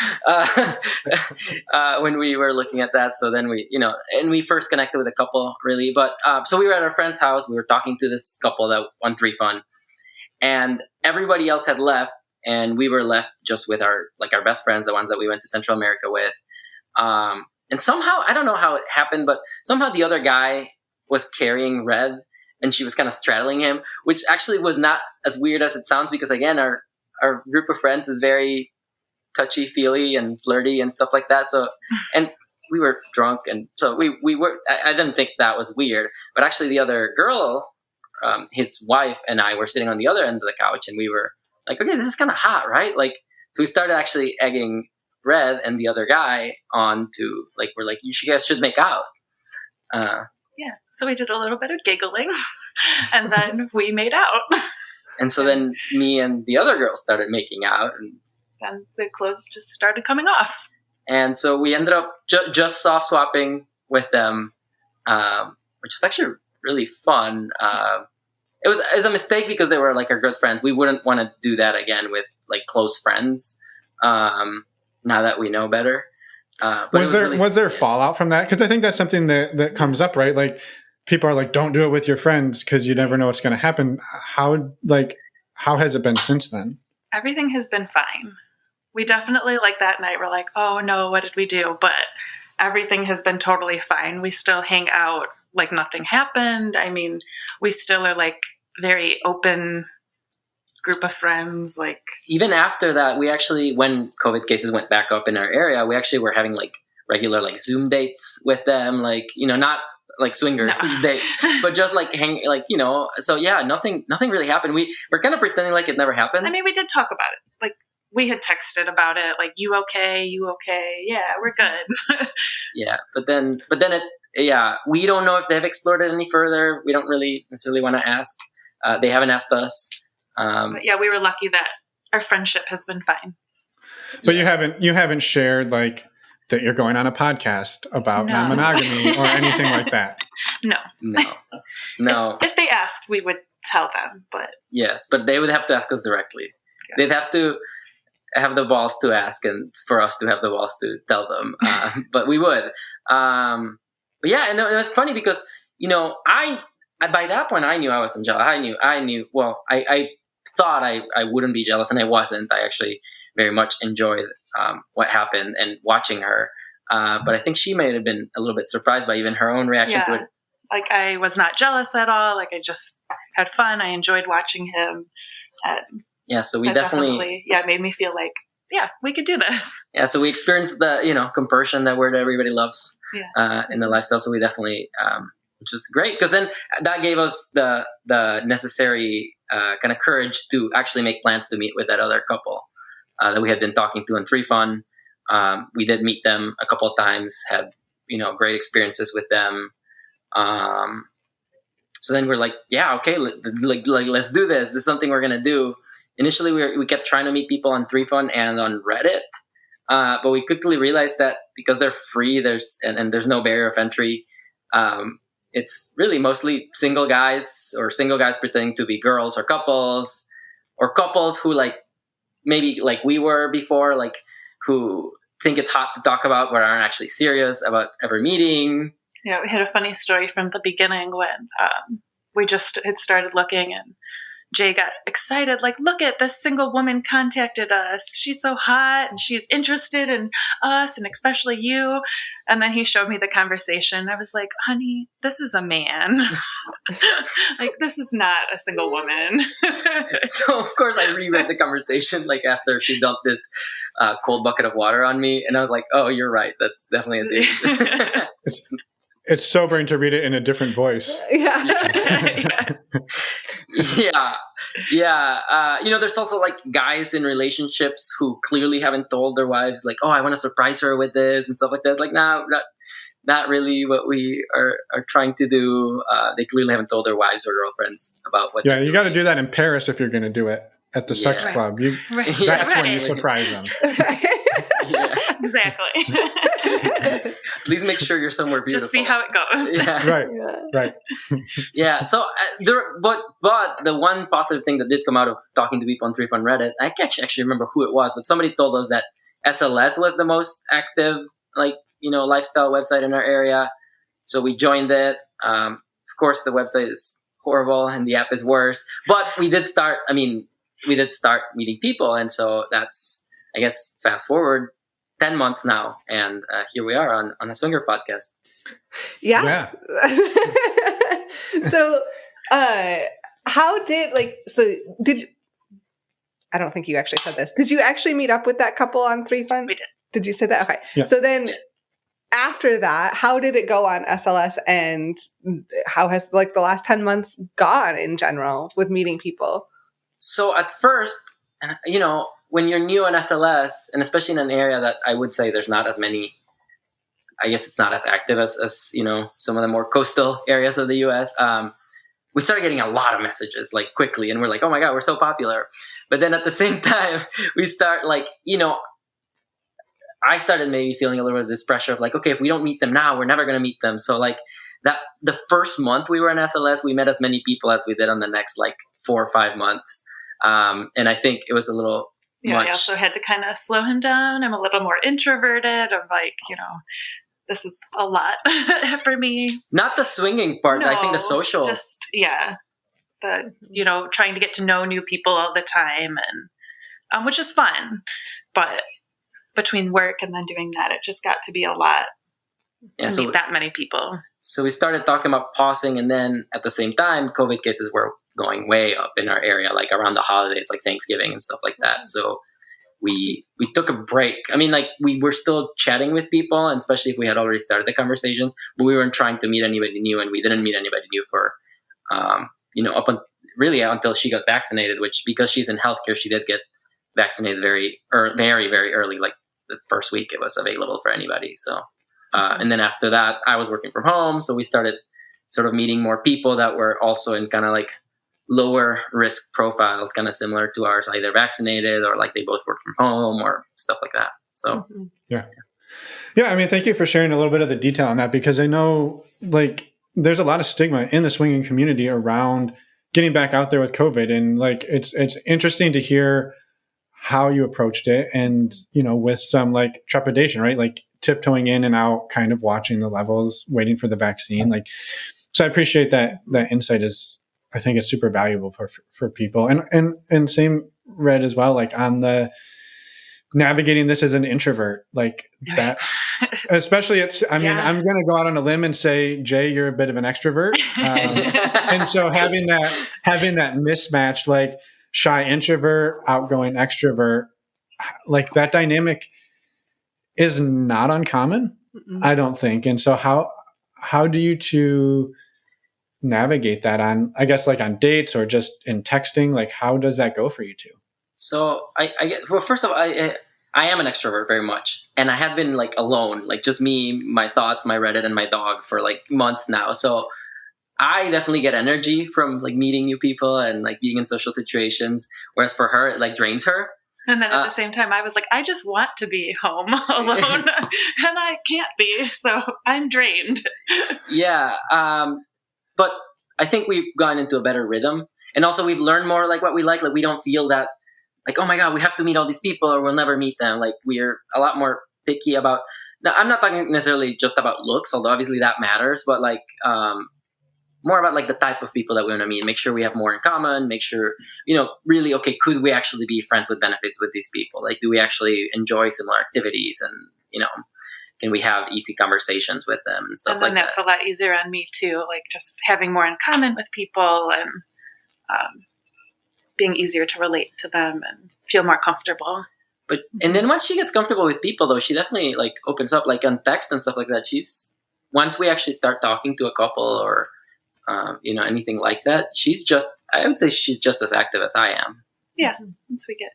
Speaker 1: when we were looking at that. So then and we first connected with a couple, really. But so we were at our friend's house. We were talking to this couple that won 3 Fun, and everybody else had left, and we were left just with our best friends, the ones that we went to Central America with. And somehow, I don't know how it happened, but somehow the other guy was carrying Red, and she was kind of straddling him, which actually was not as weird as it sounds, because again, our group of friends is very touchy-feely and flirty and stuff like that. So, and we were drunk, and so we were. I didn't think that was weird, but actually, the other girl, his wife, and I were sitting on the other end of the couch, and we were like, "Okay, this is kind of hot, right?" Like, so we started actually egging Red and the other guy on to we're like, you guys should make out.
Speaker 4: Yeah, so we did a little bit of giggling, and then we made out.
Speaker 1: And so then me and the other girl started making out, and
Speaker 4: then the clothes just started coming off.
Speaker 1: And so we ended up just soft swapping with them, which is actually really fun. It was a mistake because they were our good friends. We wouldn't want to do that again with close friends. Now that we know better.
Speaker 3: Was there fallout from that? Because I think that's something that comes up, right? Like, people are like, don't do it with your friends because you never know what's going to happen. How has it been since then?
Speaker 4: Everything has been fine. We definitely, that night, we're like, oh no, what did we do? But everything has been totally fine. We still hang out like nothing happened. I mean, we still are very open group of friends.
Speaker 1: Even after that, we actually, when COVID cases went back up in our area, we actually were having regular Zoom dates with them, not swinger dates, but just hang, so yeah, nothing really happened. We're kind of pretending like it never happened.
Speaker 4: I mean, we did talk about it. We had texted about it, you okay? Yeah, we're good.
Speaker 1: Yeah, but then we don't know if they've explored it any further. We don't really necessarily want to ask. They haven't asked us.
Speaker 4: But yeah, we were lucky that our friendship has been fine.
Speaker 3: But you haven't shared that you're going on a podcast about non-monogamy or anything like that.
Speaker 1: No.
Speaker 4: If they asked, we would tell them. But
Speaker 1: yes, but they would have to ask us directly. Yeah. They'd have to have the balls to ask, and for us to have the balls to tell them. But we would. But yeah, and it was funny because I by that point I knew I wasn't jealous. I knew. Well, I thought I wouldn't be jealous, and I wasn't. I actually very much enjoyed what happened and watching her. But I think she may have been a little bit surprised by even her own reaction to it.
Speaker 4: I was not jealous at all. I just had fun. I enjoyed watching him.
Speaker 1: Yeah, so we definitely
Speaker 4: it made me feel we could do this.
Speaker 1: Yeah, so we experienced the compersion, that word that everybody loves in the lifestyle. So we definitely, which was great, because then that gave us the necessary kind of courage to actually make plans to meet with that other couple that we had been talking to in 3 Fun. We did meet them a couple of times, had great experiences with them. So then we're like, yeah, okay, let's do this. This is something we're gonna do. Initially, we kept trying to meet people on 3 Fun and on Reddit, but we quickly realized that because they're free, there's no barrier of entry. It's really mostly single guys pretending to be girls, or couples who maybe we were before, who think it's hot to talk about but aren't actually serious about ever meeting.
Speaker 4: Yeah, we had a funny story from the beginning when we just had started looking, and Jay got excited, look at this single woman contacted us. She's so hot, and she's interested in us, and especially you. And then he showed me the conversation. I was like, honey, this is a man. This is not a single woman.
Speaker 1: So, of course, I reread the conversation, after she dumped this cold bucket of water on me. And I was like, oh, you're right. That's definitely a dude.
Speaker 3: It's sobering to read it in a different voice.
Speaker 1: Yeah. There's also guys in relationships who clearly haven't told their wives, oh, I want to surprise her with this and stuff like that. It's no, not really what we are trying to do. They clearly haven't told their wives or girlfriends about what.
Speaker 3: Yeah, you got to do that in Paris if you're going to do it at the sex club. That's when you surprise them.
Speaker 4: Yeah, exactly.
Speaker 1: At least make sure you're somewhere beautiful.
Speaker 4: Just see how it goes.
Speaker 1: Yeah.
Speaker 3: Right.
Speaker 2: Yeah.
Speaker 3: Right.
Speaker 1: Yeah. So but the one positive thing that did come out of talking to people on 3Fun Reddit, I can't actually remember who it was, but somebody told us that SLS was the most active, lifestyle website in our area. So we joined it. Of course, the website is horrible and the app is worse, but we did start meeting people. And so that's, I guess, fast forward 10 months now. And here we are on a swinger podcast.
Speaker 2: Yeah. So, I don't think you actually said this. Did you actually meet up with that couple on 3Fun?
Speaker 4: We did.
Speaker 2: Did you say that? Okay.
Speaker 3: Yeah.
Speaker 2: So then after that, how did it go on SLS, and how has the last 10 months gone in general with meeting people?
Speaker 1: So at first, and when you're new on SLS, and especially in an area that I would say there's not as many, I guess it's not as active as some of the more coastal areas of the US, we started getting a lot of messages quickly, and we're like, oh my God, we're so popular. But then at the same time, we start I started maybe feeling a little bit of this pressure of okay, if we don't meet them now, we're never going to meet them. So that the first month we were in SLS, we met as many people as we did on the next 4 or 5 months. And I think it was a little much.
Speaker 4: I also had to kind of slow him down. I'm a little more introverted. I'm this is a lot for me.
Speaker 1: Not the swinging part.
Speaker 4: No,
Speaker 1: I think the social.
Speaker 4: Just, trying to get to know new people all the time, and which is fun. But between work and then doing that, it just got to be a lot to meet that many people.
Speaker 1: So we started talking about pausing, and then at the same time, COVID cases were going way up in our area, around the holidays, Thanksgiving and stuff like that. So we took a break. I mean, we were still chatting with people, and especially if we had already started the conversations, but we weren't trying to meet anybody new, and we didn't meet anybody new for, until she got vaccinated, which, because she's in healthcare, she did get vaccinated very, very, very early, the first week it was available for anybody. So, and then after that, I was working from home. So we started sort of meeting more people that were also in kind of lower risk profiles, kind of similar to ours, either vaccinated or they both work from home or stuff like that. So,
Speaker 3: Yeah. I mean, thank you for sharing a little bit of the detail on that, because I know there's a lot of stigma in the swinging community around getting back out there with COVID. And it's interesting to hear how you approached it, and, with some trepidation, right? Tiptoeing in and out, kind of watching the levels, waiting for the vaccine. So I appreciate that insight I think it's super valuable for people. And same Red as well, on the navigating this as an introvert, that, especially I'm going to go out on a limb and say, Jay, you're a bit of an extrovert. And so having that mismatch, shy introvert, outgoing extrovert, that dynamic is not uncommon, I don't think. And so how do you two navigate that on, I guess, on dates or just in texting? How does that go for you two?
Speaker 1: So first of all, I am an extrovert very much, and I have been alone, just me, my thoughts, my Reddit, and my dog for months now. So I definitely get energy from meeting new people and being in social situations, whereas for her it drains her.
Speaker 4: And then at the same time, I was I just want to be home alone, and I can't be, so I'm drained.
Speaker 1: Yeah, but I think we've gone into a better rhythm, and also we've learned more what we like. We don't feel that oh my God, we have to meet all these people or we'll never meet them. We're a lot more picky about. Now, I'm not talking necessarily just about looks, although obviously that matters, but more about the type of people that we want to meet. Make sure we have more in common. Make sure, really, okay, could we actually be friends with benefits with these people? Do we actually enjoy similar activities? And, can we have easy conversations with them and stuff like that?
Speaker 4: And then that's a lot easier on me too, just having more in common with people and being easier to relate to them and feel more comfortable.
Speaker 1: But, and then once she gets comfortable with people, though, she definitely opens up on text and stuff like that. Once we actually start talking to a couple or, anything like that, I would say she's just as active as I am.
Speaker 4: Yeah. Once we get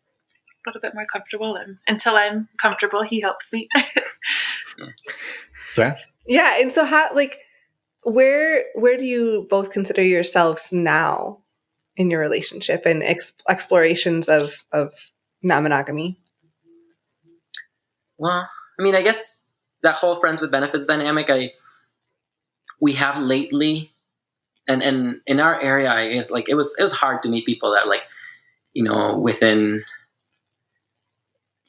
Speaker 4: a little bit more comfortable, and until I'm comfortable, he helps me.
Speaker 3: Yeah.
Speaker 2: Yeah. And so where do you both consider yourselves now in your relationship and explorations of non-monogamy?
Speaker 1: Well, I mean, I guess that whole friends with benefits dynamic, we have lately, and in our area, I guess, like it was hard to meet people that like, within,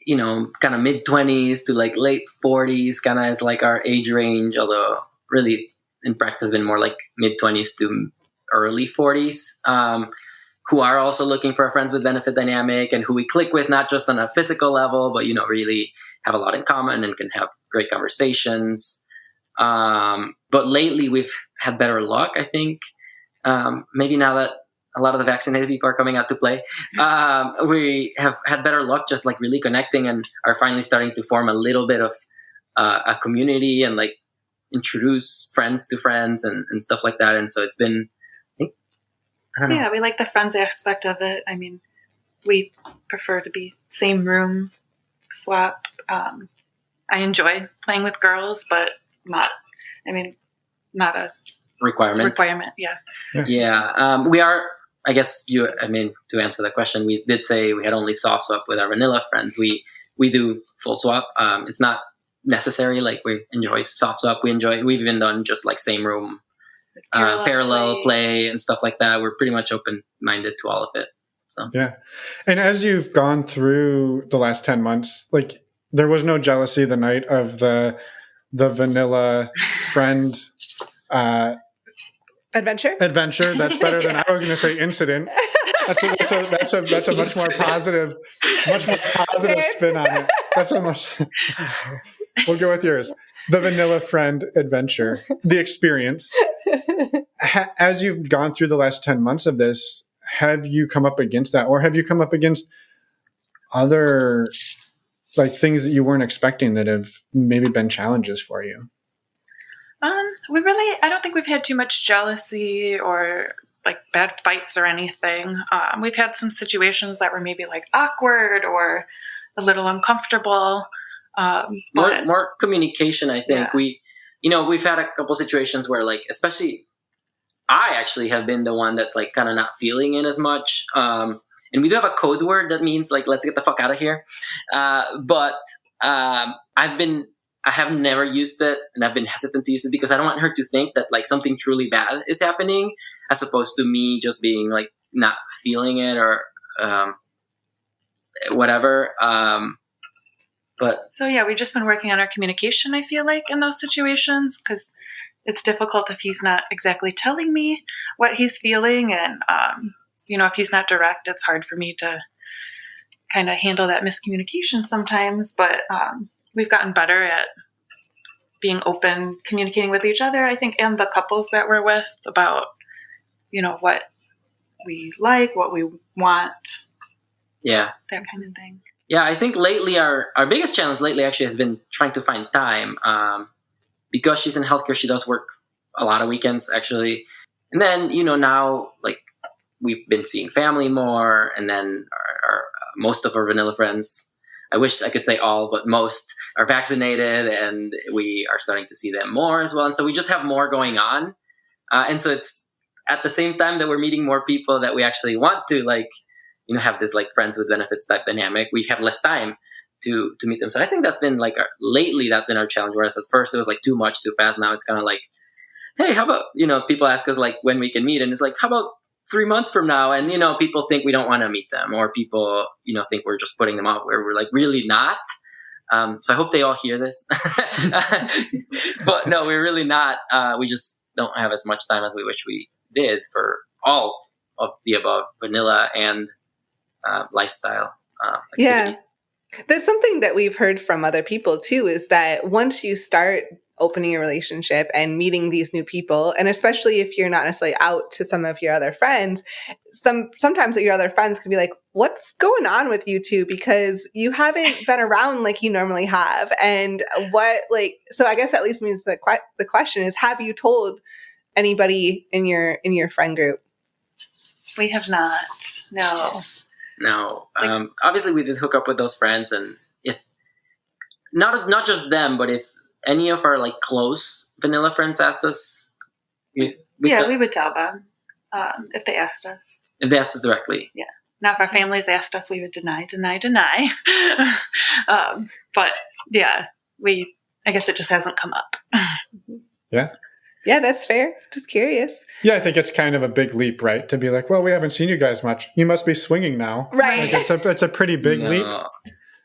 Speaker 1: kind of mid-20s to like late 40s, kind of is like our age range, although really in practice been more like mid-20s to early 40s, who are also looking for a friends with benefit dynamic and who we click with, not just on a physical level, but, really have a lot in common and can have great conversations. But lately we've had better luck, I think. Maybe now that a lot of the vaccinated people are coming out to play, we have had better luck just like really connecting and are finally starting to form a little bit of a community and like introduce friends to friends and stuff like that. And so it's been, I don't know.
Speaker 4: Yeah, we like the friends aspect of it. I mean, we prefer to be same room, swap. I enjoy playing with girls, but not a
Speaker 1: requirement.
Speaker 4: Yeah.
Speaker 1: We are, I guess to answer that question, we did say we had only soft swap with our vanilla friends. We do full swap. It's not necessary. Like we enjoy soft swap. We've even done just like same room, parallel play and stuff like that. We're pretty much open-minded to all of it. So
Speaker 3: yeah. And as you've gone through the last 10 months, like there was no jealousy the night of the vanilla friend
Speaker 2: adventure.
Speaker 3: That's better than I was going to say incident. That's a much more positive spin on it. That's a much. We'll go with yours. The vanilla friend adventure, the experience. As you've gone through the last 10 months of this, have you come up against that, or have you come up against other like things that you weren't expecting that have maybe been challenges for you?
Speaker 4: I don't think we've had too much jealousy or like bad fights or anything. We've had some situations that were maybe like awkward or a little uncomfortable.
Speaker 1: More communication, I think.
Speaker 4: Yeah.
Speaker 1: We've had a couple situations where like, especially I actually have been the one that's like kind of not feeling it as much. And we do have a code word that means like, let's get the fuck out of here. But I have never used it, and I've been hesitant to use it because I don't want her to think that like something truly bad is happening, as opposed to me just being like not feeling it or whatever.
Speaker 4: So yeah, we've just been working on our communication, I feel like, in those situations, because it's difficult if he's not exactly telling me what he's feeling. And, if he's not direct, it's hard for me to kind of handle that miscommunication sometimes. But we've gotten better at being open, communicating with each other, I think, and the couples that we're with about, what we like, what we want.
Speaker 1: Yeah.
Speaker 4: That kind of thing.
Speaker 1: Yeah, I think lately our biggest challenge lately actually has been trying to find time. Because she's in healthcare, she does work a lot of weekends actually. And then, now like we've been seeing family more, and then our most of our vanilla friends, I wish I could say all, but most are vaccinated, and we are starting to see them more as well. And so we just have more going on. And so it's at the same time that we're meeting more people that we actually want to like, have this like friends with benefits type dynamic, we have less time to meet them. So I think that's been like lately that's been our challenge. Whereas at first it was like too much, too fast. Now it's kind of like, hey, how about, people ask us like when we can meet, and it's like, how about 3 months from now? And, people think we don't want to meet them, or people, think we're just putting them off, where we're like really not. So I hope they all hear this, but no, we're really not. We just don't have as much time as we wish we did for all of the above, vanilla and lifestyle activities.
Speaker 2: Yeah. There's something that we've heard from other people too, is that once you start opening a relationship and meeting these new people, and especially if you're not necessarily out to some of your other friends, sometimes your other friends can be like, what's going on with you two? Because you haven't been around like you normally have. And so I guess that leads me to the question is, have you told anybody in your friend group?
Speaker 4: We have not. No.
Speaker 1: No. Obviously we did hook up with those friends, and if not just them, but if any of our like close vanilla friends asked us, we would tell them
Speaker 4: if they asked us.
Speaker 1: If they asked us directly.
Speaker 4: Yeah. Now, if our families asked us, we would deny. But yeah, we I guess it just hasn't come up.
Speaker 3: Yeah.
Speaker 2: Yeah, that's fair. Just curious.
Speaker 3: Yeah, I think it's kind of a big leap, right? To be like, well, we haven't seen you guys much. You must be swinging now.
Speaker 2: Right.
Speaker 3: Like it's a pretty big leap.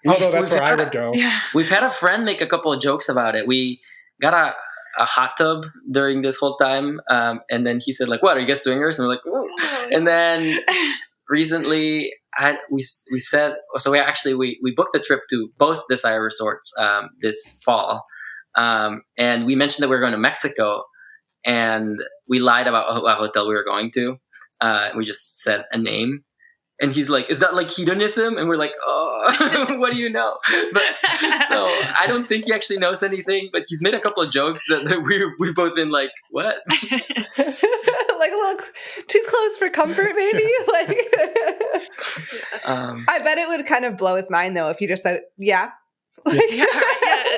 Speaker 3: Although that's where I would go.
Speaker 4: Yeah.
Speaker 1: We've had a friend make a couple of jokes about it. We got a hot tub during this whole time, and then he said, like, "What, are you guys swingers?" And we're like, "Oh." And then recently, we said, so we booked a trip to both Desire resorts this fall, and we mentioned that we were going to Mexico, and we lied about what hotel we were going to. We just said a name. And he's like, "Is that like hedonism?" And we're like, "Oh, what do you know?" But, so I don't think he actually knows anything, but he's made a couple of jokes that we've both been like, "What?"
Speaker 2: Like a little too close for comfort, maybe. Like, I bet it would kind of blow his mind though if you just said, "Yeah." Like,
Speaker 4: Yeah,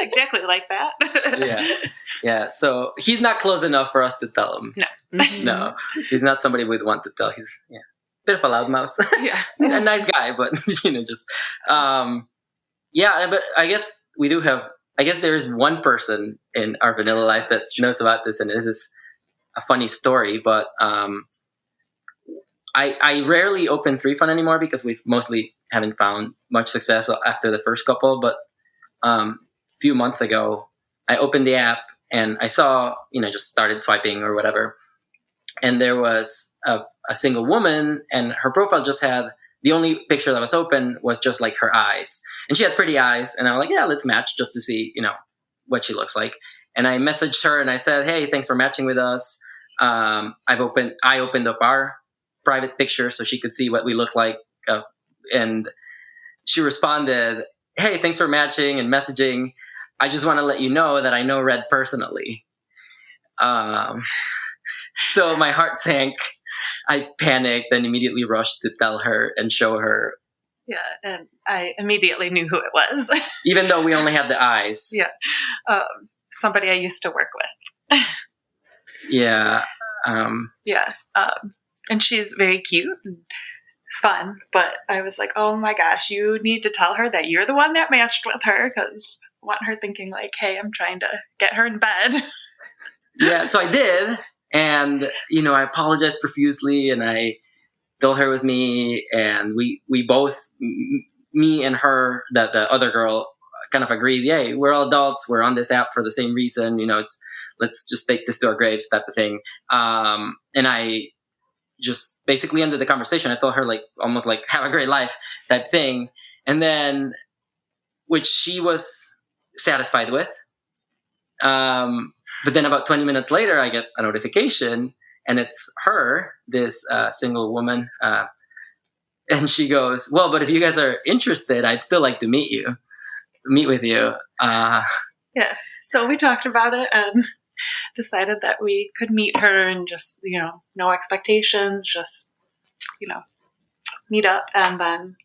Speaker 4: exactly like that.
Speaker 1: Yeah. So he's not close enough for us to tell him. No, he's not somebody we'd want to tell. He's bit of a loudmouth.
Speaker 4: Yeah.
Speaker 1: A nice guy, but just but I guess we do have, I guess there is one person in our vanilla life that knows about this, and this is a funny story, but I rarely open 3Fun anymore because we've mostly haven't found much success after the first couple, but a few months ago I opened the app and I saw, just started swiping or whatever, and there was a single woman, and her profile just had, the only picture that was open was just like her eyes, and she had pretty eyes, and I'm like, yeah, let's match just to see, what she looks like. And I messaged her and I said, "Hey, thanks for matching with us. I opened up our private picture so she could see what we look like." And she responded, "Hey, thanks for matching and messaging. I just want to let you know that I know Red personally." So my heart sank. I panicked and immediately rushed to tell her and show her.
Speaker 4: Yeah, and I immediately knew who it was.
Speaker 1: Even though we only had the eyes.
Speaker 4: Yeah. Somebody I used to work with.
Speaker 1: Yeah.
Speaker 4: And she's very cute and fun, but I was like, oh my gosh, you need to tell her that you're the one that matched with her, because I want her thinking like, hey, I'm trying to get her in bed.
Speaker 1: Yeah, so I did. And, I apologized profusely, and I told her it was me, and we both, me and her, the other girl, kind of agreed, hey, we're all adults, we're on this app for the same reason, let's just take this to our graves type of thing. And I just basically ended the conversation. I told her almost like, have a great life type thing. And then, which she was satisfied with. But then about 20 minutes later, I get a notification, and it's her, this single woman. And she goes, "Well, but if you guys are interested, I'd still like to meet with you."
Speaker 4: Yeah. So we talked about it and decided that we could meet her and just, no expectations, just, meet up. And then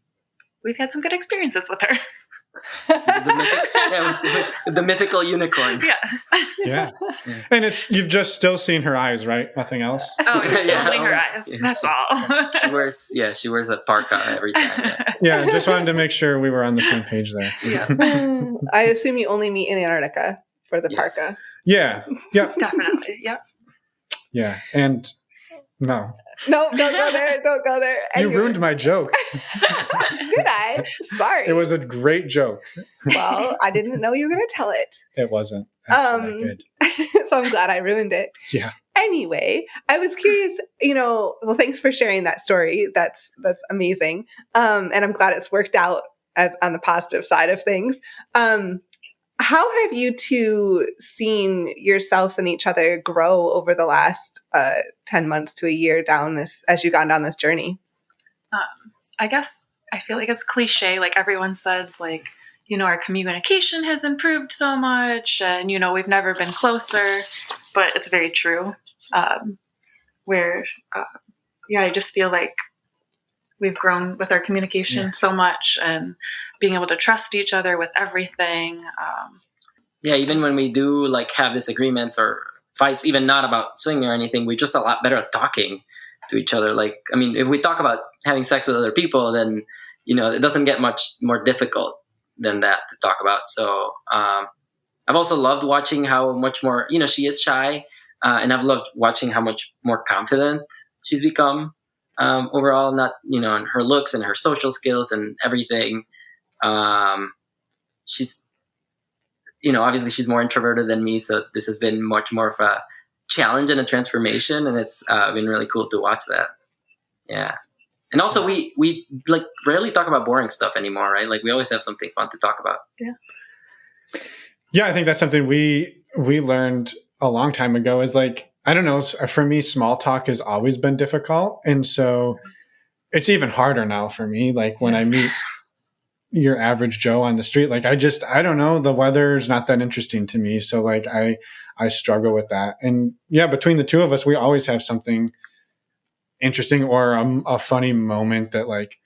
Speaker 4: we've had some good experiences with her.
Speaker 1: The mythical unicorn.
Speaker 4: Yes.
Speaker 3: Yeah. And you've just still seen her eyes, right? Nothing else?
Speaker 4: Oh, yeah. Only her eyes.
Speaker 1: Yeah.
Speaker 4: That's all.
Speaker 1: She wears a parka every time.
Speaker 3: Yeah, just wanted to make sure we were on the same page there.
Speaker 4: Yeah.
Speaker 2: I assume you only meet in Antarctica for the parka.
Speaker 3: Yeah. Yep.
Speaker 4: Definitely. Yep.
Speaker 3: Yeah. And no.
Speaker 2: No, don't go there. Don't go there.
Speaker 3: You ruined my joke.
Speaker 2: Did I? Sorry.
Speaker 3: It was a great joke.
Speaker 2: Well, I didn't know you were going to tell it.
Speaker 3: It wasn't actually that good.
Speaker 2: So I'm glad I ruined it.
Speaker 3: Yeah.
Speaker 2: Anyway, I was curious, well, thanks for sharing that story. That's amazing. And I'm glad it's worked out on the positive side of things. How have you two seen yourselves and each other grow over the last 10 months to a year as you've gone down this journey?
Speaker 4: I guess I feel like it's cliche. Like everyone says, like, our communication has improved so much and, we've never been closer, but it's very true. I just feel like we've grown with our communication so much and being able to trust each other with everything.
Speaker 1: Even when we do have disagreements or fights, even not about swinging or anything, we're just a lot better at talking to each other. If we talk about having sex with other people, then, it doesn't get much more difficult than that to talk about. So, I've also loved watching how much more, she is shy, and I've loved watching how much more confident she's become overall. Not, in her looks and her social skills and everything. She's, obviously she's more introverted than me, so this has been much more of a challenge and a transformation, and it's been really cool to watch that. Yeah. And also we like rarely talk about boring stuff anymore, right? Like we always have something fun to talk about.
Speaker 3: Yeah, I think that's something we learned a long time ago is like, I don't know, for me, small talk has always been difficult. And so it's even harder now for me. Like when I meet your average Joe on the street, like I don't know, the weather's not that interesting to me. So like I struggle with that. And yeah, between the two of us, we always have something interesting or a funny moment that like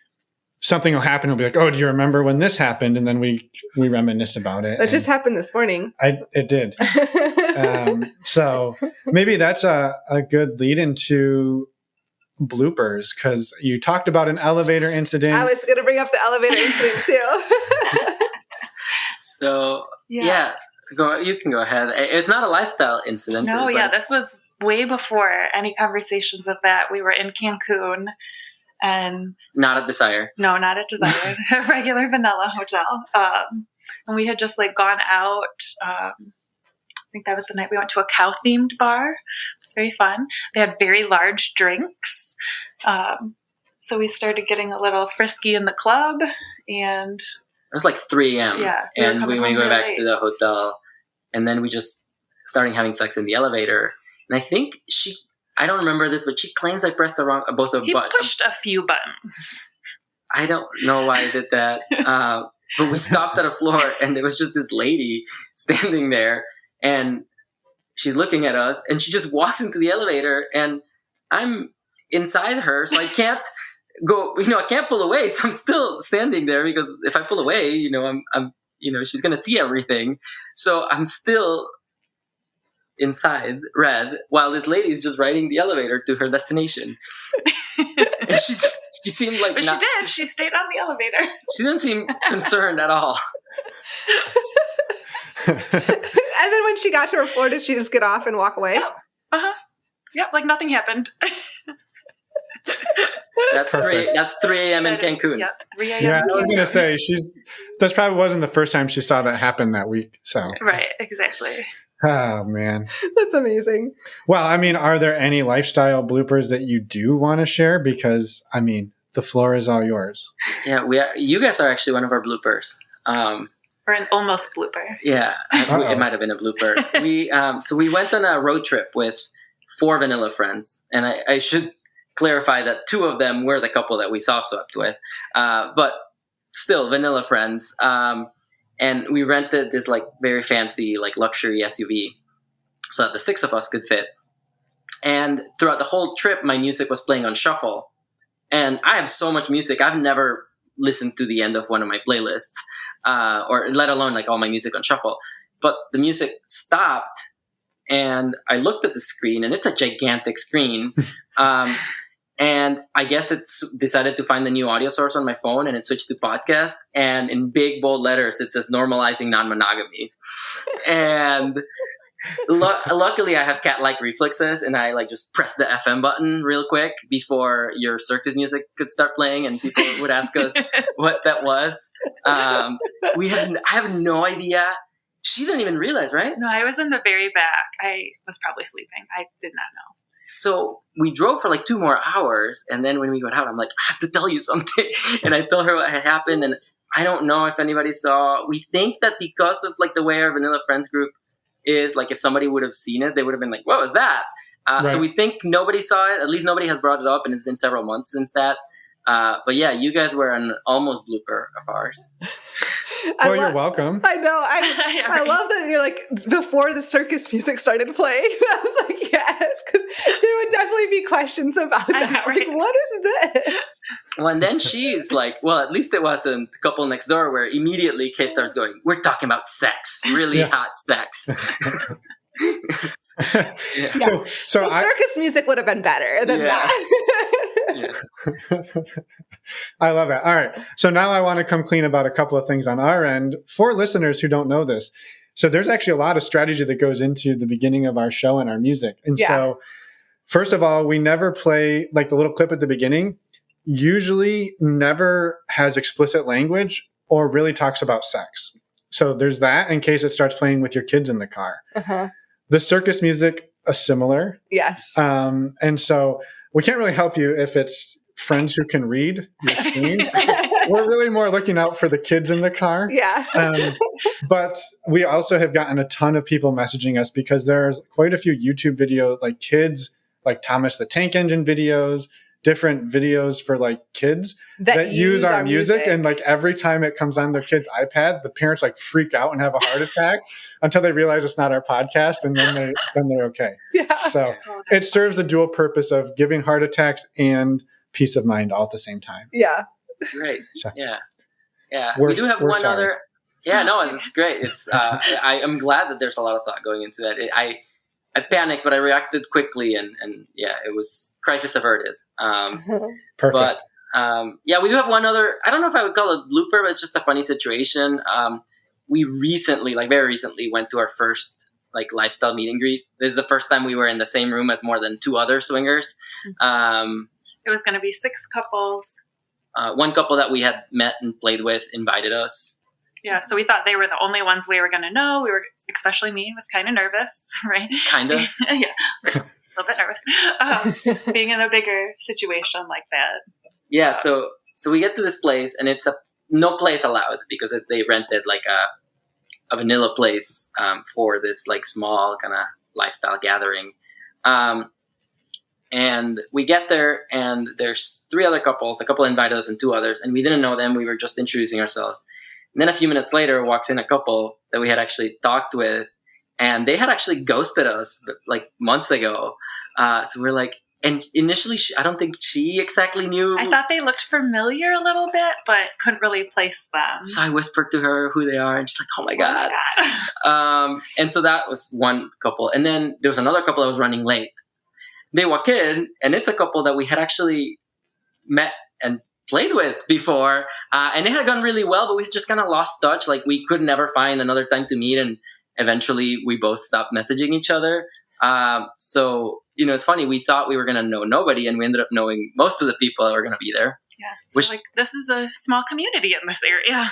Speaker 3: something will happen. We'll be like, oh, do you remember when this happened? And then we reminisce about it.
Speaker 2: That just happened this morning.
Speaker 3: It did. So maybe that's a good lead into bloopers, because you talked about an elevator incident.
Speaker 2: I was going to bring up the elevator incident too.
Speaker 1: So yeah, you can go ahead. It's not a lifestyle incident.
Speaker 4: No, this was way before any conversations of that. We were in Cancun and
Speaker 1: not at Desire.
Speaker 4: No, not at Desire. A regular vanilla hotel. And we had just like gone out. I think that was the night we went to a cow themed bar. It was very fun. They had very large drinks. So we started getting a little frisky in the club, and
Speaker 1: it was like 3 a.m.
Speaker 4: Yeah.
Speaker 1: And we went
Speaker 4: really
Speaker 1: back
Speaker 4: late
Speaker 1: to the hotel, and then we just started having sex in the elevator. And I think I don't remember this, but she claims I pressed both of
Speaker 4: He
Speaker 1: buttons.
Speaker 4: pushed a few buttons.
Speaker 1: I don't know why I did that. But we stopped at a floor, and there was just this lady standing there, and she's looking at us, and she just walks into the elevator, and I'm inside her, so I can't go, I can't pull away. So I'm still standing there, because if I pull away, I'm she's going to see everything. So I'm still inside Red while this lady is just riding the elevator to her destination. And she seemed like,
Speaker 4: but she did. She stayed on the elevator.
Speaker 1: She didn't seem concerned at all.
Speaker 2: And then when she got to her floor, did she just get off and walk away?
Speaker 4: Yep. Yep, like nothing happened.
Speaker 1: That's 3 a.m. in Cancun.
Speaker 4: Yep, 3 a.m.
Speaker 3: Yeah, I was going to say that probably wasn't the first time she saw that happen that week. So
Speaker 4: right, exactly.
Speaker 3: Oh man,
Speaker 2: that's amazing.
Speaker 3: Well, I mean, are there any lifestyle bloopers that you do want to share? Because I mean, the floor is all yours.
Speaker 1: Yeah, you guys are actually one of our bloopers.
Speaker 4: Or an almost blooper.
Speaker 1: Yeah, it might have been a blooper. We went on a road trip with 4 vanilla friends, and I should clarify that 2 of them were the couple that we soft swept with, but still vanilla friends. And we rented this like very fancy like luxury SUV so that the 6 of us could fit. And throughout the whole trip, my music was playing on shuffle. And I have so much music. I've never listened to the end of one of my playlists, or let alone like all my music on shuffle. But the music stopped, and I looked at the screen, and it's a gigantic screen. And I guess it's decided to find the new audio source on my phone, and it switched to podcast. And in big bold letters, it says normalizing non-monogamy. And luckily, I have cat-like reflexes, and I like just pressed the FM button real quick before your circus music could start playing, and people would ask us what that was. I have no idea. She didn't even realize, right?
Speaker 4: No, I was in the very back. I was probably sleeping. I did not know.
Speaker 1: So we drove for like 2 more hours, and then when we got out, I'm like, I have to tell you something. And I told her what had happened, and I don't know if anybody saw. We think that because of like the way our Vanilla Friends group is, like if somebody would have seen it, they would have been like, what was that? Right. So we think nobody saw it. At least nobody has brought it up, and it's been several months since that. But yeah, you guys were an almost blooper of ours.
Speaker 3: Well, you're welcome.
Speaker 2: I know. I love that you're like, before the circus music started playing. I was like, yes, because there would definitely be questions about that. Right? Like, what is this?
Speaker 1: Well, and then she's like, well, at least it wasn't the couple next door, where immediately Kay starts going, we're talking about sex, really hot sex.
Speaker 2: Yeah. So circus music would have been better than that.
Speaker 3: I love it. All right. So now I want to come clean about a couple of things on our end for listeners who don't know this. So there's actually a lot of strategy that goes into the beginning of our show and our music. And so first of all, we never play like the little clip at the beginning, usually never has explicit language or really talks about sex. So there's that in case it starts playing with your kids in the car. The circus music, a similar.
Speaker 2: Yes.
Speaker 3: And so we can't really help you if it's friends who can read your screen. We're really more looking out for the kids in the car.
Speaker 2: Yeah.
Speaker 3: But we also have gotten a ton of people messaging us because there's quite a few YouTube videos, like kids, like Thomas the Tank Engine videos, different videos for like kids that use our music. And like every time it comes on their kid's iPad, the parents like freak out and have a heart attack until they realize it's not our podcast, and then they're okay. Yeah. So it serves the dual purpose of giving heart attacks and peace of mind all at the same time.
Speaker 2: Yeah.
Speaker 1: Great.
Speaker 3: So,
Speaker 1: yeah. We do have one other. Yeah, no, it's great. It's I'm glad that there's a lot of thought going into that. I panicked, but I reacted quickly, and it was crisis averted.
Speaker 3: Perfect.
Speaker 1: But we do have one other. I don't know if I would call it a blooper, but it's just a funny situation. We recently, like very recently, went to our first like lifestyle meet and greet. This is the first time we were in the same room as more than 2 other swingers.
Speaker 4: It was going to be 6 couples.
Speaker 1: One couple that we had met and played with invited us.
Speaker 4: Yeah, so we thought they were the only ones we were going to know. We were, especially me, was kind of nervous, right?
Speaker 1: Kind of.
Speaker 4: Yeah, a little bit nervous. Being in a bigger situation like that.
Speaker 1: Yeah, so we get to this place, and it's no place allowed because they rented like a vanilla place for this like small kind of lifestyle gathering. And we get there, and there's 3 other couples. A couple invited us and 2 others, and we didn't know them. We were just introducing ourselves. And then a few minutes later, walks in a couple that we had actually talked with, and they had actually ghosted us like months ago. So we're like, and initially, I don't think she exactly knew.
Speaker 4: I thought they looked familiar a little bit, but couldn't really place them.
Speaker 1: So I whispered to her who they are, and she's like, "Oh my god!" And so that was one couple, and then there was another couple that was running late. They walk in, and it's a couple that we had actually met and played with before, and it had gone really well, but we just kind of lost touch. Like we could never find another time to meet, and eventually we both stopped messaging each other. So it's funny. We thought we were going to know nobody, and we ended up knowing most of the people that were going to be there.
Speaker 4: Yeah, so like this is a small community in this area.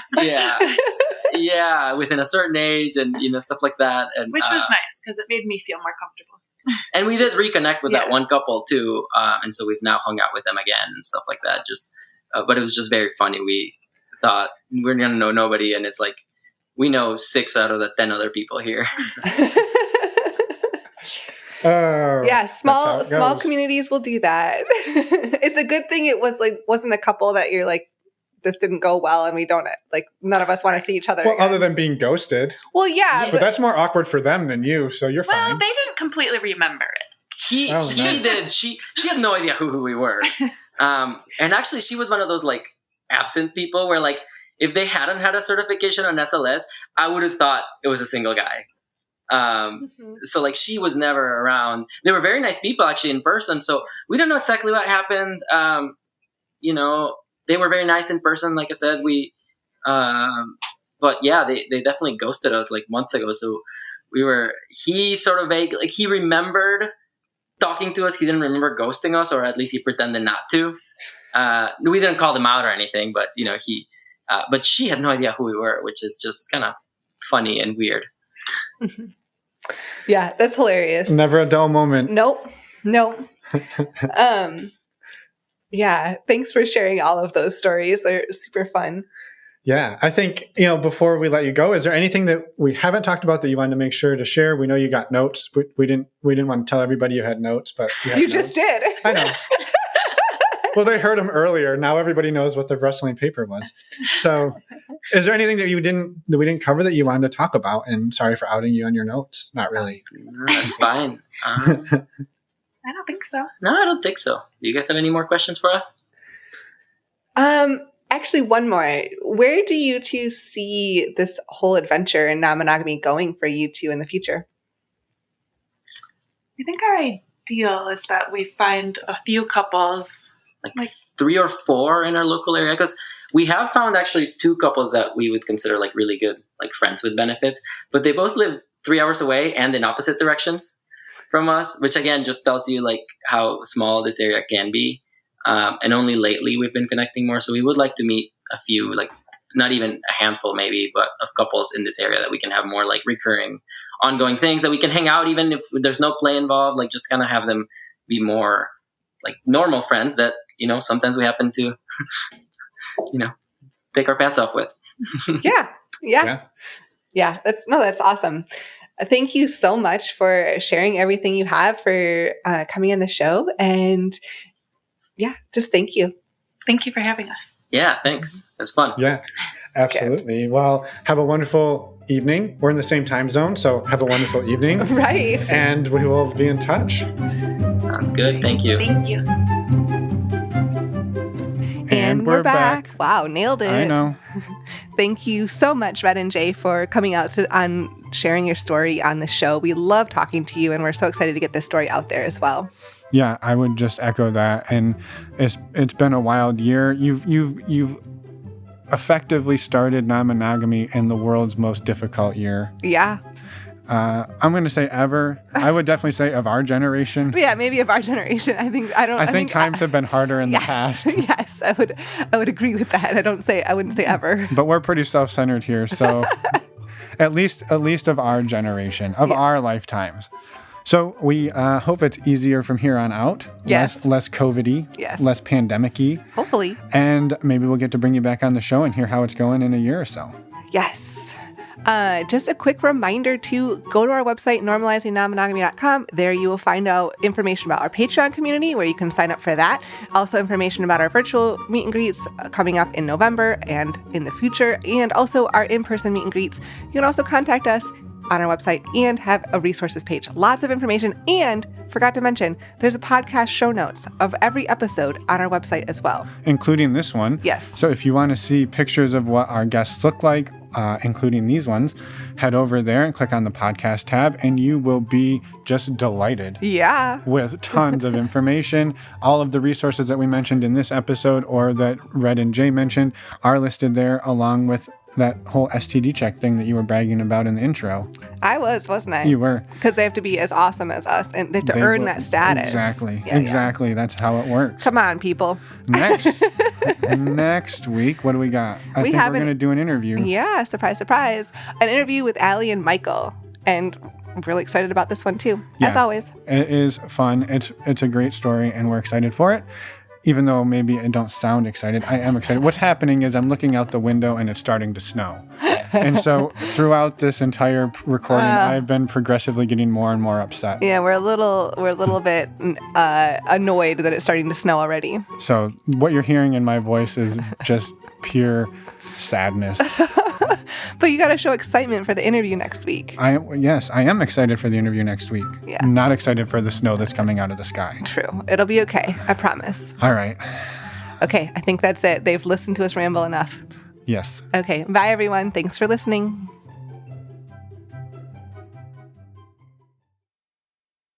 Speaker 1: Yeah, within a certain age, and stuff like that, and
Speaker 4: which was nice because it made me feel more comfortable.
Speaker 1: And we did reconnect with that one couple too, and so we've now hung out with them again and stuff like that. Just, but it was just very funny. We thought we're gonna know nobody, and it's like we know 6 out of the 10 other people here.
Speaker 2: Small communities will do that. It's a good thing it wasn't a couple that you're like, this didn't go well, and we don't none of us want to see each other.
Speaker 3: Well,
Speaker 2: again.
Speaker 3: Other than being ghosted.
Speaker 2: Well, yeah,
Speaker 3: but that's more awkward for them than you, so you're fine.
Speaker 4: Well, they didn't completely remember it.
Speaker 1: He did. She had no idea who we were. And actually, she was one of those like absent people where like if they hadn't had a certification on SLS, I would have thought it was a single guy. So like she was never around. They were very nice people actually in person. So we don't know exactly what happened. They were very nice in person. Like I said, but yeah, they definitely ghosted us like months ago. So he sort of vague, like he remembered talking to us. He didn't remember ghosting us, or at least he pretended not to. We didn't call them out or anything, but but she had no idea who we were, which is just kind of funny and weird.
Speaker 2: Yeah, that's hilarious.
Speaker 3: Never a dull moment.
Speaker 2: Nope. Yeah, thanks for sharing all of those stories. They're super fun.
Speaker 3: Yeah, I think, before we let you go, is there anything that we haven't talked about that you wanted to make sure to share? We know you got notes. We didn't want to tell everybody you had notes, but you
Speaker 2: just did.
Speaker 3: I know. Well, they heard them earlier. Now everybody knows what the wrestling paper was. So is there anything that we didn't cover that you wanted to talk about? And sorry for outing you on your notes. Not really.
Speaker 1: No, that's fine.
Speaker 4: I don't think so.
Speaker 1: No, I don't think so. Do you guys have any more questions for us?
Speaker 2: Actually, one more. Where do you two see this whole adventure in non-monogamy going for you two in the future?
Speaker 4: I think our ideal is that we find a few couples,
Speaker 1: like 3 or 4 in our local area, because We have found actually 2 couples that we would consider like really good, like friends with benefits, but they both live 3 hours away and in opposite directions from us, which again just tells you like how small this area can be. And only lately we've been connecting more. So we would like to meet a few, like not even a handful maybe, but of couples in this area that we can have more like recurring, ongoing things that we can hang out even if there's no play involved, like just kind of have them be more like normal friends that, you know, sometimes we happen to, you know, take our pants off with.
Speaker 2: Yeah. That's awesome. Thank you so much for sharing everything you have, for coming on the show. And yeah, just thank you.
Speaker 4: Thank you for having us.
Speaker 1: Yeah, thanks. It was fun.
Speaker 3: Yeah, absolutely. Okay. Well, have a wonderful evening. We're in the same time zone, so have a wonderful evening.
Speaker 2: Right.
Speaker 3: And we will be in touch.
Speaker 1: Sounds good. Thank you.
Speaker 4: Thank you.
Speaker 2: And we're back. Wow, nailed it.
Speaker 3: I know.
Speaker 2: Thank you so much, Red and Jay, for coming out on sharing your story on the show. We love talking to you, and we're so excited to get this story out there as well.
Speaker 3: Yeah, I would just echo that. And it's been a wild year. You've effectively started non-monogamy in the world's most difficult year.
Speaker 2: Yeah.
Speaker 3: I'm going to say ever. I would definitely say of our generation.
Speaker 2: Yeah, maybe of our generation. I think
Speaker 3: times have been harder in the past.
Speaker 2: Yes, I would agree with that. I wouldn't say ever.
Speaker 3: But we're pretty self-centered here, so at least of our generation, of our lifetimes. So we hope it's easier from here on out.
Speaker 2: Yes.
Speaker 3: Less COVID-y.
Speaker 2: Yes.
Speaker 3: Less pandemic-y.
Speaker 2: Hopefully.
Speaker 3: And maybe we'll get to bring you back on the show and hear how it's going in a year or so.
Speaker 2: Yes. Just a quick reminder to go to our website, normalizingnonmonogamy.com. There you will find out information about our Patreon community, where you can sign up for that. Also information about our virtual meet and greets coming up in November and in the future, and also our in-person meet and greets. You can also contact us on our website and have a resources page. Lots of information. And forgot to mention, there's a podcast show notes of every episode on our website as well.
Speaker 3: Including this one.
Speaker 2: Yes.
Speaker 3: So if you want to see pictures of what our guests look like, including these ones, head over there and click on the podcast tab, and you will be just delighted.
Speaker 2: Yeah.
Speaker 3: With tons of information. All of the resources that we mentioned in this episode or that Red and Jay mentioned are listed there, along with that whole STD check thing that you were bragging about in the intro.
Speaker 2: I wasn't I?
Speaker 3: You were.
Speaker 2: Because they have to be as awesome as us, and they have to earn that status.
Speaker 3: Exactly.
Speaker 2: Yeah,
Speaker 3: exactly. Yeah. That's how it works.
Speaker 2: Come on, people.
Speaker 3: Next week, what do we got? I think we're going to do an interview.
Speaker 2: Yeah, surprise, surprise. An interview with Allie and Michael. And I'm really excited about this one too, as always.
Speaker 3: It is fun. It's a great story, and we're excited for it. Even though maybe I don't sound excited, I am excited. What's happening is I'm looking out the window and it's starting to snow. And so throughout this entire recording, I've been progressively getting more and more upset.
Speaker 2: Yeah, we're a little bit annoyed that it's starting to snow already.
Speaker 3: So what you're hearing in my voice is just pure sadness.
Speaker 2: But you got to show excitement for the interview next week.
Speaker 3: Yes, I am excited for the interview next week.
Speaker 2: Yeah.
Speaker 3: I'm not excited for the snow that's coming out of the sky.
Speaker 2: True. It'll be okay. I promise.
Speaker 3: All right.
Speaker 2: Okay, I think that's it. They've listened to us ramble enough.
Speaker 3: Yes.
Speaker 2: Okay. Bye, everyone. Thanks for listening.